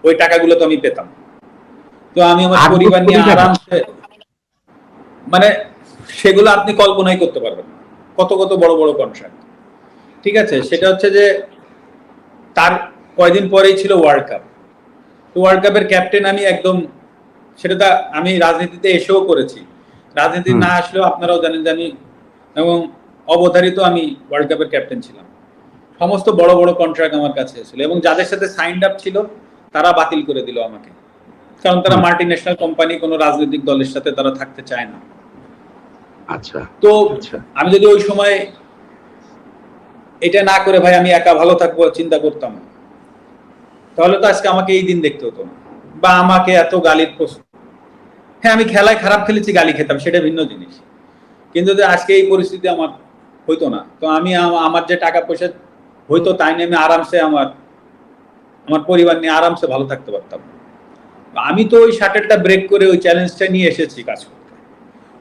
ওই টাকাগুলো তো আমি পেতাম। তো আমি আমার পরিবার নিয়ে আরামসে, মানে সেগুলো আপনি কল্পনাই করতে পারবেন না, কত কত বড় বড় কন্ট্রাক্ট। ঠিক আছে, সেটা হচ্ছে যে তার কয়দিন পরেই ছিল ওয়ার্ল্ড কাপ। তো ওয়ার্ল্ড কাপের ক্যাপ্টেন আমি একদম, সেটা আমি রাজনীতিতে এসেও করেছি, রাজনীতি না আসলেও আপনারাও জানেন যে আমি, এবং অবধারিত আমি ওয়ার্ল্ড কাপের ক্যাপ্টেন ছিলাম। সমস্ত বড় বড় কন্ট্রাক্ট আমার কাছে ছিল এবং যাদের সাথে সাইন্ড আপ ছিল তারা বাতিল করে দিল আমাকে, কারণ তারা মাল্টি ন্যাশনাল কোম্পানি, কোনো রাজনৈতিক দলের সাথে তারা থাকতে চায় না। আচ্ছা, তো আমি যদি ওই সময় এটা না করে ভাই আমি একা ভালো থাকবো চিন্তা করতাম, তাহলে তো আজকে আমাকে এই দিন দেখতে হতো না, বা আমাকে এত গালির প্রশ্ন। হ্যাঁ, আমি খেলায় খারাপ খেলেছি, গালি খেতাম, সেটা ভিন্ন জিনিস, কিন্তু আজকে এই পরিস্থিতি আমার হইতো না। তো আমি আমার যে টাকা পয়সা হইতো তাই নিয়ে আমি আরামসে আমার পরিবার নিয়ে আরামসে ভালো থাকতে পারতাম। আমি তো ওই শাটলটা ব্রেক করে ওই চ্যালেঞ্জটা নিয়ে এসেছি কাজ করতে।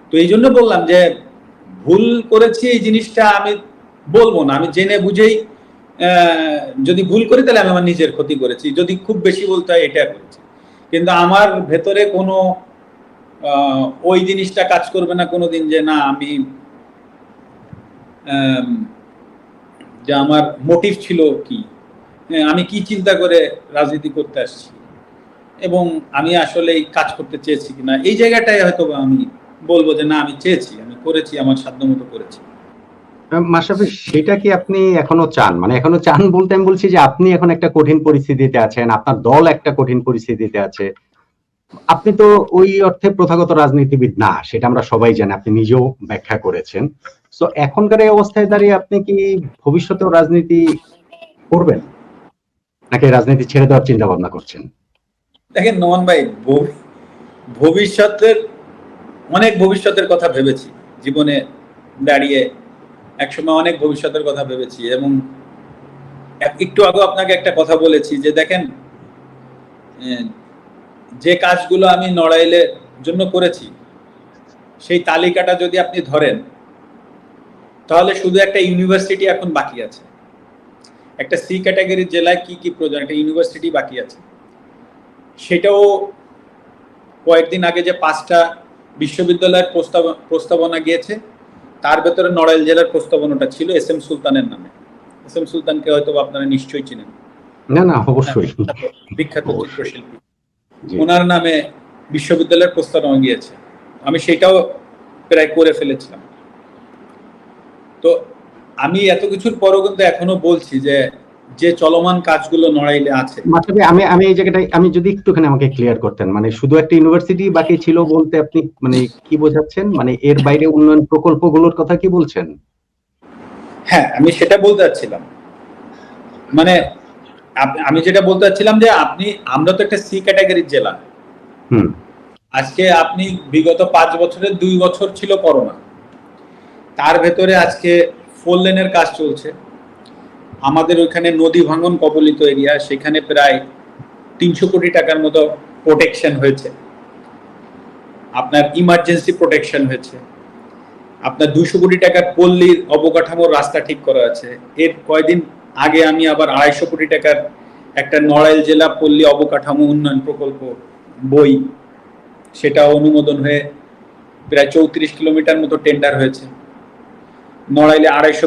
তো এই জন্য বললাম যে ভুল করেছি এই জিনিসটা আমি বলবো না, আমি জেনে বুঝেই যদি ভুল করি তাহলে আমি আমার নিজের ক্ষতি করেছি, যদি খুব বেশি বলতে হয় এটা করেছি। কিন্তু আমার ভেতরে কোনো ওই জিনিসটা কাজ করবে না কোনোদিন যে না আমি, যে আমার মোটিভ ছিল কি, আমি কি চিন্তা করে রাজনীতি করতে আসছি এবং আমি আসলে কাজ করতে চেয়েছি কিনা, এই জায়গাটাই হয়তো আমি বলবো যে না আমি চেয়েছি, আমি করেছি, আমার সাধ্যমতো করেছি। মাশরাফি, সেটা কি আপনি এখনো চান? মানে এখনো চান বলতে আমি বলছি যে আপনি এখন একটা কঠিন পরিস্থিতিতে আছেন, আপনার দল একটা কঠিন পরিস্থিতিতে আছে। আপনি তো ওই অর্থে প্রথাগত রাজনীতিবিদ না, সেটা আমরা সবাই জানি, আপনি নিজেও ব্যাখ্যা করেছেন। তো এখনকার এই অবস্থায় দাঁড়িয়ে আপনি কি ভবিষ্যতেও রাজনীতি করবেন, নাকি রাজনীতি ছেড়ে দেওয়ার চিন্তা ভাবনা করছেন? দেখেন নোমান ভাই, ভবিষ্যতের কথা ভেবেছি জীবনে দাঁড়িয়ে, একসময় অনেক ভবিষ্যতের কথা ভেবেছি, এবং একটু আগে আপনাকে একটা কথা বলেছি যে দেখেন যে কাজগুলো আমি নড়াইলের জন্য করেছি সেই তালিকাটা যদি আপনি ধরেন তাহলে শুধু একটা ইউনিভার্সিটি এখন বাকি আছে, একটা সি ক্যাটাগরির জেলায় কি কি প্রয়োজন, একটা ইউনিভার্সিটি বাকি আছে। সেটাও কয়েকদিন আগে যে 5টা বিশ্ববিদ্যালয়ের প্রস্তাবনা গিয়েছে তার ভেতরে নড়াইল জেলার প্রস্তাবনাটা ছিল এস এম সুলতানের নামে। এস এম সুলতানকে হয়তো আপনারা নিশ্চয়ই চিনেন। না না, অবশ্যই বিখ্যাত চিত্রশিল্পী, ওনার নামে বিশ্ববিদ্যালয়ের প্রস্তাবনা গিয়েছে, আমি সেটাও প্রায় করে ফেলেছিলাম। তো আমি এত কিছুর পরও কিন্তু এখনো বলছি যে চলমান কাজগুলো নড়াইলে আছে। আমি এই জায়গাটায় আমি যদি একটুখানি আমাকে ক্লিয়ার করতেন, মানে শুধু একটা ইউনিভার্সিটি বাকি ছিল বলতে আপনি মানে কি বোঝাচ্ছেন? মানে এর বাইরে উন্নয়ন প্রকল্পগুলোর কথা কি বলছেন? হ্যাঁ, আমি সেটা বলতে চাচ্ছিলাম, মানে আমি যেটা বলতে চাচ্ছিলাম যে আমরা তো একটা সি ক্যাটাগরির জেলা। আজকে আপনি বিগত 5 বছরের 2 বছর ছিল করোনা, তার ভেতরে আজকে 4 লেনের কাজ চলছে। আমাদের ওইখানে নদী ভাঙন কবলিত এরিয়া, সেখানে প্রায় 300 কোটি টাকার মতো প্রোটেকশন হয়েছে, আপনার ইমার্জেন্সি প্রোটেকশন হয়েছে, আপনার 200 কোটি টাকার পল্লীর অবকাঠামোর রাস্তা ঠিক করা আছে। এর কয়েকদিন আগে আমি আবার 250 কোটি টাকার একটা নড়াইল জেলা পল্লী অবকাঠামো উন্নয়ন প্রকল্প বই, সেটা অনুমোদন হয়ে প্রায় 34 কিলোমিটার মতো টেন্ডার হয়েছে। নড়াইলে 100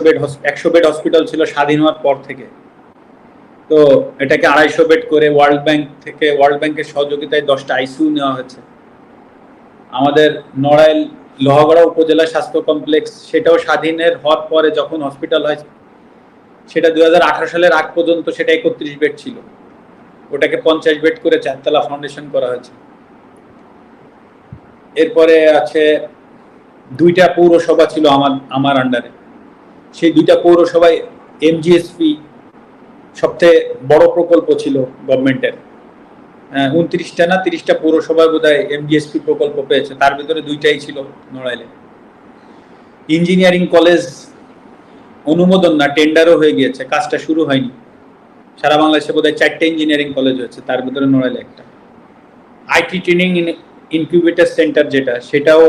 বেড হসপিটাল ছিল স্বাধীন হওয়ার পর থেকে, তো এটাকে 250 বেড করে ওয়ার্ল্ড ব্যাংকের সহযোগিতায় 10টা আইসিইউ নেওয়া হয়েছে। আমাদের নড়াইল লোহাগড়া উপজেলা স্বাস্থ্য কমপ্লেক্স, সেটাও স্বাধীনের হওয়ার পরে যখন হসপিটাল হয়, সেটা 2018 সালের আগ পর্যন্ত সেটা 31 বেড ছিল, ওটাকে 50 বেড করে 4তলা ফাউন্ডেশন করা হয়েছে। এরপরে আছে 2টা পৌরসভা ছিল আমার আন্ডারে, সেই 2টা পৌরসভায় এমজিএসপি সবচেয়ে বড় প্রকল্প ছিল গভর্নমেন্টের। 29টা না 30টা পৌরসভায় বোধহয় এমজিএসপি প্রকল্প পেয়েছে, তার ভিতরে 2টাই ছিল নড়াইলে। ইঞ্জিনিয়ারিং কলেজ অনুমোদন না, টেন্ডারও হয়ে গিয়েছে, কাজটা শুরু হয়নি। সারা বাংলাদেশে বোধহয় 4টে ইঞ্জিনিয়ারিং কলেজ হয়েছে, তার ভিতরে নড়াইলে একটা। আইটি ট্রেনিং ইনকিউবেটর সেন্টার যেটা, সেটাও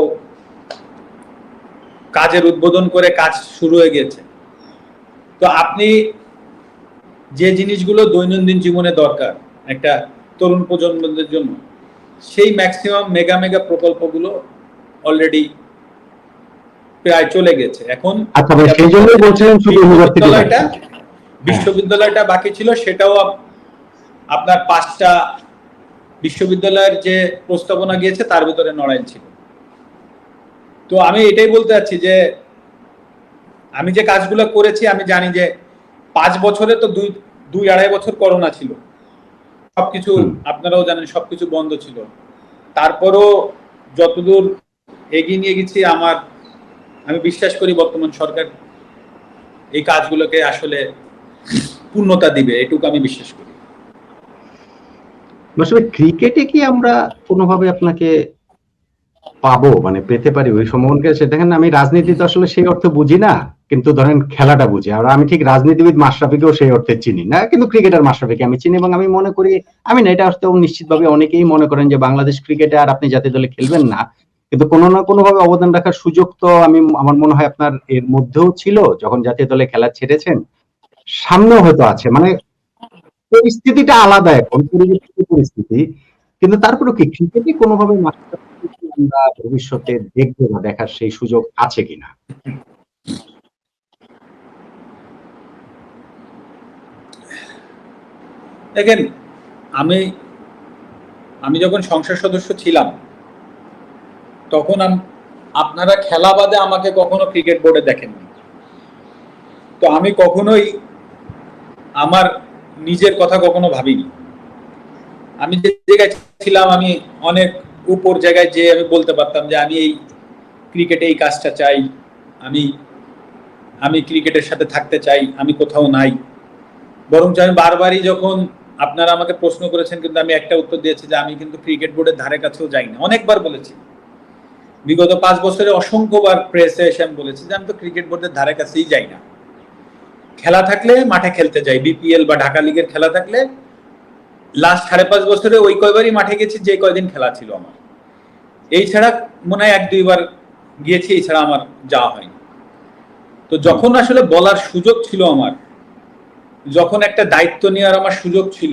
কাজের উদ্বোধন করে কাজ শুরু হয়ে গেছে। তো আপনি যে জিনিসগুলো দৈনন্দিন জীবনে দরকার একটা তরুণ প্রজন্মদের জন্য, সেই ম্যাক্সিমাম মেগা মেগা প্রকল্পগুলো অলরেডি প্রায় চলে গেছে। এখন আচ্ছা ভাই, সেই জন্যই বলছিলেন শুধু বিশ্ববিদ্যালয়টা বাকি ছিল, সেটাও আপনার 5টা বিশ্ববিদ্যালয়ের যে প্রস্তাবনা গিয়েছে তার ভিতরে নড়াইল ছিল। তো আমি এটাই বলতে চাচ্ছি যে আমি যে কাজগুলো করেছি, আমি জানি যে 5 বছরে তো 2-2.5 বছর করোনা ছিল, সবকিছু আপনারাও জানেন সবকিছু বন্ধ ছিল। তারপরও যতদূর এগিয়ে নিয়ে গেছি, আমি বিশ্বাস করি বর্তমান সরকার এই কাজগুলোকে আসলে পূর্ণতা দিবে, এটুকু আমি বিশ্বাস করি। আসলে ক্রিকেটে কি আমরা কোনোভাবে আপনাকে পাবো, মানে পেতে পারি ওই সম্ভাবনা? দেখেন, আমি রাজনীতিতে আসলে সেই অর্থে বুঝি না, কিন্তু ধরেন খেলাটা বুঝি। আর আমি ঠিক রাজনীতিবিদ মাশরাফিকেও সেই অর্থে চিনি না, কিন্তু ক্রিকেটার মাশরাফিকে আমি চিনি। এবং আমি মনে করি, আমি না, এটা আসলে নিশ্চিতভাবে অনেকেই মনে করেন যে বাংলাদেশ ক্রিকেটে আর আপনি জাতীয় দলে খেলবেন না, কিন্তু কোনো না কোনো ভাবে অবদান রাখার সুযোগ তো আমার মনে হয় আপনার এর মধ্যেও ছিল যখন জাতীয় দলে খেলা ছেড়েছেন, সামনেও হয়তো আছে। মানে পরিস্থিতিটা আলাদা, এখন পরিস্থিতি, কিন্তু তারপরেও কি ক্রিকেটে কোনোভাবে আমরা ভবিষ্যতে দেখবো না, দেখার সেই সুযোগ আছে কিনা? দেখেন, আমি যখন সংসদ সদস্য ছিলাম তখন আপনারা খেলা বাদে আমাকে কখনো ক্রিকেট বোর্ডে দেখেননি। তো আমি কখনোই আমার নিজের কথা কখনো ভাবিনি। আমি যে জায়গায় ছিলাম, আমি অনেক উপর জায়গায় যে আমি বলতে পারতাম যে আমি এই ক্রিকেটে এই কাজটা চাই, আমি ক্রিকেটের সাথে থাকতে চাই, আমি কোথাও নাই। বরঞ্চ আমি বারবারই যখন আপনারা আমাকে প্রশ্ন করেছেন, কিন্তু আমি একটা উত্তর দিয়েছি যে আমি কিন্তু ক্রিকেট বোর্ডের ধারে কাছেও যাই না। অনেকবার বলেছি, বিগত 5 বছরে অসংখ্যবার প্রেসে এসে আমি বলেছি যে আমি তো ক্রিকেট বোর্ডের ধারে কাছেই যাই না। খেলা থাকলে মাঠে খেলতে যাই, বিপিএল বা ঢাকা লিগের খেলা থাকলে লাস্ট 5.5 বছরে ওই কয়বারই মাঠে গেছি যে কয়দিন খেলা ছিল আমার। এই ছাড়া মনে হয় 1-2 বার গিয়েছি, এই ছাড়া আমার যাওয়া হয়নি। তো যখন আসলে বলার সুযোগ ছিল আমার, যখন একটা দায়িত্ব নেওয়ার আমার সুযোগ ছিল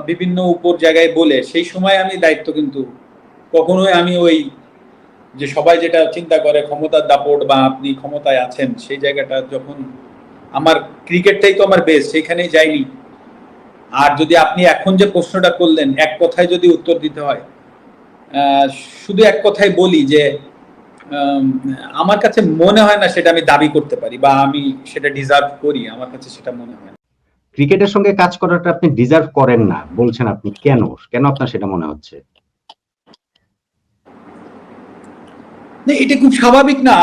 বিভিন্ন উপর জায়গায় বলে, সেই সময় আমি দায়িত্ব কিন্তু কখনোই আমি ওই যে সবাই যেটা চিন্তা করে ক্ষমতার দাপট বা আপনি ক্ষমতায় আছেন, সেই জায়গাটা যখন আমার ক্রিকেটটাই তো আমার বেস, সেখানেই যাইনি। আর যদি আপনি এখন যে প্রশ্নটা করলেন, এক কথায় যদি উত্তর দিতে হয়, শুধু এক কথায় বলি যে আমার কাছে মনে হয় না সেটা আমি দাবি করতে পারি বা আমি সেটা ডিজার্ভ করি। আমার কাছে সেটা মনে হয় না। ক্রিকেটের সঙ্গে কাজ করাটা আপনি ডিজার্ভ করেন না বলছেন আপনি, কেন আপনার সেটা মনে হচ্ছে? এটা খুব স্বাভাবিক না?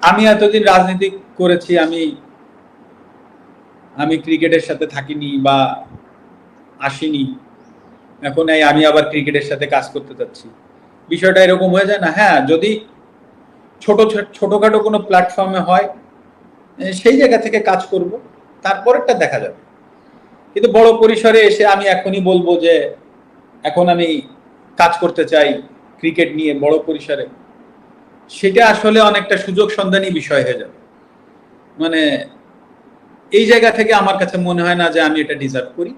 আমি এতদিন রাজনীতি করেছি, আমি ক্রিকেটের সাথে থাকিনি বা আসিনি, এখন আমি আবার ক্রিকেটের সাথে কাজ করতে চাচ্ছি, বিষয়টা এরকম হয়ে যায় না? হ্যাঁ, যদি ছোটখাটো কোনো প্ল্যাটফর্মে হয়, সেই জায়গা থেকে কাজ করব, তারপরেরটা দেখা যাবে। কিন্তু বড় পরিসরে এসে আমি এখনই বলবো যে এখন আমি কাজ করতে চাই ক্রিকেট নিয়ে বড় পরিসরে, সেটা আসলে অনেকটা সুযোগ সন্ধানী বিষয় হয়ে যাবে। মানে এই জায়গা থেকে আমার কাছে মনে হয় না যে আমি এটা ডিজার্ভ করি।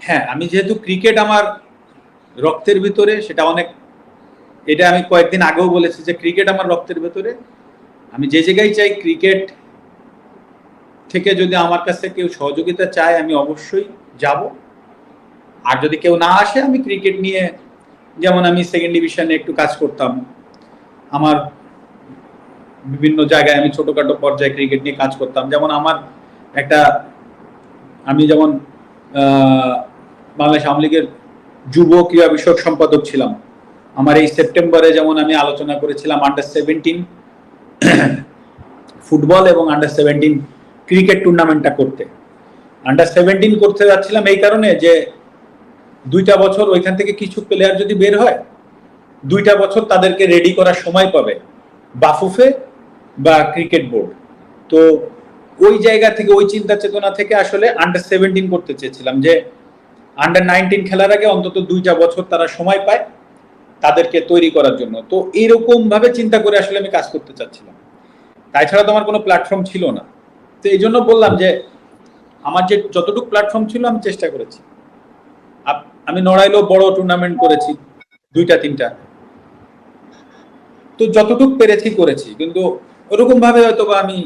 হ্যাঁ, আমি যেহেতু ক্রিকেট আমার রক্তের ভিতরে, এটা আমি কয়েকদিন আগেও বলেছি যে ক্রিকেট আমার রক্তের ভিতরে। আমি যে জায়গায় চাই, ক্রিকেট থেকে যদি আমার কাছে কেউ সহযোগিতা চায়, আমি অবশ্যই যাব। আর যদি কেউ না আসে, আমি ক্রিকেট নিয়ে, যেমন আমি সেকেন্ড ডিভিশনে একটু কাজ করতাম, আমার বিভিন্ন জায়গায় আমি ছোটখাটো পর্যায়ে ক্রিকেট নিয়ে কাজ করতাম। যেমন আমি যেমন বাংলাদেশ আওয়ামী লীগের যুব ক্রীড়া বিষয়ক সম্পাদক ছিলাম। আমার এই সেপ্টেম্বরে যেমন আমি আলোচনা করেছিলাম আন্ডার 17 ফুটবল এবং আন্ডার-17 ক্রিকেট টুর্নামেন্টটা করতে। আন্ডার-17 করতে যাচ্ছিলাম এই কারণে যে 2টা বছর ওইখান থেকে কিছু প্লেয়ার যদি বের হয়, 2টা বছর তাদেরকে রেডি করার সময় পাবে বাফুফে বা ক্রিকেট বোর্ড। তো ওই জায়গা থেকে, ওই চিন্তা চেতনা থেকে আসলে আন্ডার-17 করতে চেয়েছিলাম, যে আন্ডার-19 খেলার আগে অন্তত 2টা বছর তারা সময় পায় তাদেরকে তৈরি করার জন্য। তো এরকম ভাবে চিন্তা করে আসলে আমি কাজ করতে চাচ্ছিলাম, তাছাড়া তো আমার কোনো প্ল্যাটফর্ম ছিল না। তো এই জন্য বললাম যে আমার যে যতটুকু প্ল্যাটফর্ম ছিল আমি চেষ্টা করেছি। আমি নড়াইলেও বড় টুর্নামেন্ট করেছি, 2টা-3টা, তো যতটুকু পেরেছি করেছি, কিন্তু ওরকম ভাবে হয়তো বা আমি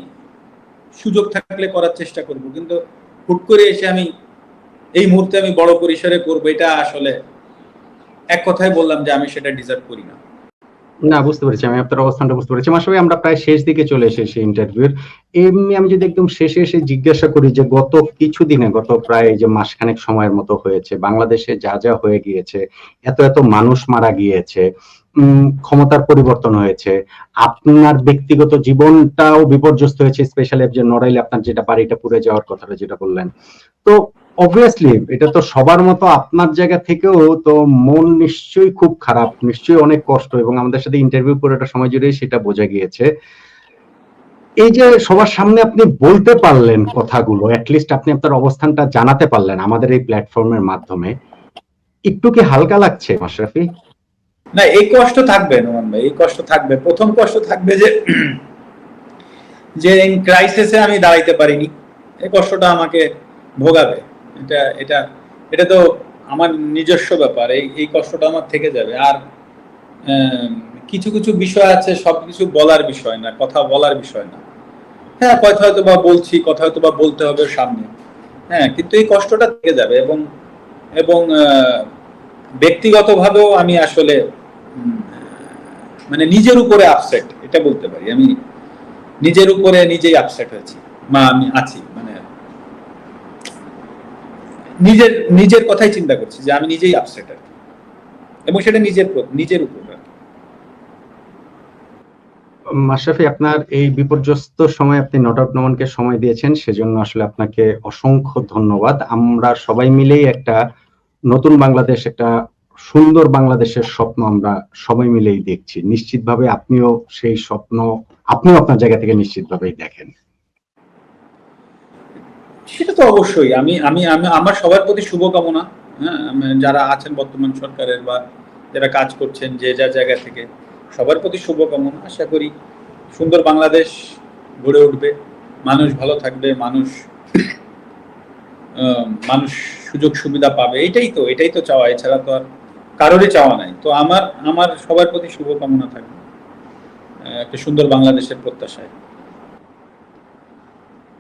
সুযোগ থাকলে করার চেষ্টা করব, কিন্তু হুট করে এসে আমি এই মুহূর্তে আমি বড় পরিসরে করবো, এটা আসলে এক কথায় বললাম যে আমি সেটা ডিজার্ভ করি না। না, বুঝতে পেরেছি, আমি আপনার অবস্থানটা বুঝতে পেরেছি। মাশরাফি, আমরা প্রায় শেষ দিকে চলে এসেছি ইন্টারভিউর। এমনি আমি যদি একদম শেষে এসে জিজ্ঞাসা করি যে গত কিছুদিনে, গত প্রায় যে মাসখানেক সময়ের মতো হয়েছে, বাংলাদেশে যা যা হয়ে গিয়েছে, এত এত মানুষ মারা গিয়েছে, ক্ষমতার পরিবর্তন হয়েছে, আপনার ব্যক্তিগত জীবনটাও বিপর্যস্ত হয়েছে, স্পেশালি যে নড়াইলে আপনার যেটা বাড়িটা পুড়ে যাওয়ার কথাটা যেটা বললেন, তো অবভিয়াসলি এটা তো সবার মতো আপনার জায়গা থেকেও তো মন নিশ্চয়ই খুব খারাপ, নিশ্চয়ই অনেক কষ্ট, এবং আমাদের সাথে ইন্টারভিউ করে একটা সময় জুড়ে সেটা বোঝা গিয়েছে। এই যে সবার সামনে আপনি বলতে পারলেন কথাগুলো, অ্যাটলিস্ট আপনি আপনার অবস্থানটা জানাতে পারলেন আমাদের এই প্ল্যাটফর্মের মাধ্যমে, একটু কি হালকা লাগছে মাশরাফি? না, এই কষ্ট থাকবে নোমান ভাই, এই কষ্ট থাকবে। প্রথম কষ্ট থাকবে যে ইন ক্রাইসিসে আমি দাঁড়াইতে পারিনি, এই কষ্টটা আমাকে ভোগাবে। এটা এটা এটা তো আমার নিজস্ব ব্যাপার, এই কষ্টটা আমার থেকে যাবে। আর কিছু কিছু বিষয় আছে, সবকিছু বলার বিষয় না, কথা বলার বিষয় না। হ্যাঁ, কথা হয়তো বা বলছি, কথা হয়তো বা বলতে হবে সামনে, হ্যাঁ, কিন্তু এই কষ্টটা থেকে যাবে। এবং এবং ব্যক্তিগতভাবেও আমি আসলে মানে নিজের উপরে আপসেট, এটা বলতে পারি। আমি নিজের উপরে নিজেই আপসেট হয়েছি, আমি আছি, মানে নিজের কথাই চিন্তা করছি যে আমি নিজেই আপসেট আর কি, এবং সেটা নিজের উপর। মাশরাফি, আপনার এই বিপর্যস্ত সময় আপনি নট আউট নোমানকে সময় দিয়েছেন, সেজন্য আসলে আপনাকে অসংখ্য ধন্যবাদ। আমরা সবাই মিলেই একটা নতুন বাংলাদেশ, একটা সুন্দর বাংলাদেশের স্বপ্ন আমরা সবাই মিলেই দেখছি। নিশ্চিতভাবে আপনিও সেই স্বপ্ন, আপনিও আপনার জায়গা থেকে নিশ্চিতভাবেই দেখেন। সেটা তো অবশ্যই। আমি আমি আমি আমার সবার প্রতি শুভকামনা, হ্যাঁ, যারা আছেন বর্তমান সরকারের বা যারা কাজ করছেন যে যার জায়গা থেকে, সবার প্রতি শুভকামনা। আশা করি সুন্দর বাংলাদেশ গড়ে উঠবে, মানুষ ভালো থাকবে, মানুষ সুযোগ সুবিধা পাবে। এটাই তো চাওয়া, এছাড়া তো আর কারোরই চাওয়া নাই। তো আমার সবার প্রতি শুভকামনা থাকবে একটা সুন্দর বাংলাদেশের প্রত্যাশায়।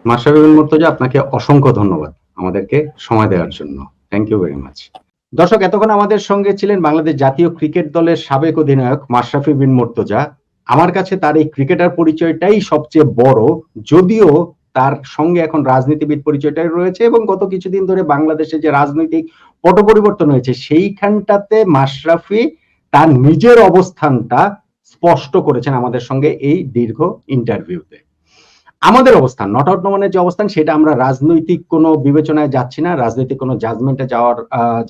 মাশরাফি বিন মুর্তজা, আপনাকে অসংখ্য ধন্যবাদ আমাদেরকে সময় দেওয়ার জন্য। Thank you very much. দর্শক, এতক্ষণ আমাদের সঙ্গে ছিলেন বাংলাদেশ জাতীয় ক্রিকেট দলের সাবেক অধিনায়ক মাশরাফি বিন মুর্তজা। আমার কাছে তার এই ক্রিকেটার পরিচয়টাই সবচেয়ে বড়, যদিও তার সঙ্গে এখন রাজনীতিবিদ পরিচয়টাই রয়েছে, এবং গত কিছুদিন ধরে বাংলাদেশে যে রাজনৈতিক পট পরিবর্তন হয়েছে সেইখানটাতে মাশরাফি তার নিজের অবস্থানটা স্পষ্ট করেছেন আমাদের সঙ্গে এই দীর্ঘ ইন্টারভিউতে। আমাদের অবস্থান, নট আউট নোমানের যে অবস্থান, সেটা আমরা রাজনৈতিক কোনো বিবেচনায় যাচ্ছি না, রাজনৈতিক কোনো জাজমেন্টে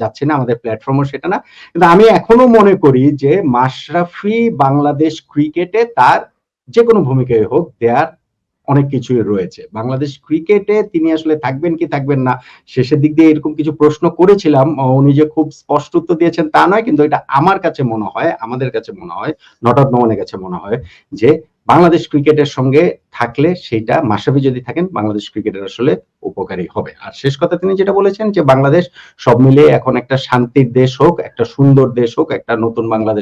যাচ্ছি না, আমাদের প্ল্যাটফর্মও সেটা না। কিন্তু আমি এখনো মনে করি যে মাশরাফি বাংলাদেশ ক্রিকেটে তার যে কোনো ভূমিকায় হোক দেয়ার অনেক কিছুই রয়েছে। বাংলাদেশ ক্রিকেটে তিনি আসলে থাকবেন কি থাকবেন না, শেষের দিক দিয়ে এরকম কিছু প্রশ্ন করেছিলাম, উনি যে খুব স্পষ্ট উত্তর দিয়েছেন তা নয়, কিন্তু এটা আমার কাছে মনে হয়, আমাদের কাছে মনে হয়, নট আউট নোমানের কাছে মনে হয় যে বাংলাদেশ ক্রিকেটের সঙ্গে থাকলে, সেইটা মাশরাফি যদি থাকেন, বাংলাদেশ ক্রিকেটের আসলে উপকারী হবে। আর শেষ কথা তিনি যেটা বলেছেন যে বাংলাদেশ সব মিলিয়ে এখন একটা শান্তির দেশ হোক, একটা সুন্দর দেশ হোক, একটা নতুন বাংলাদেশ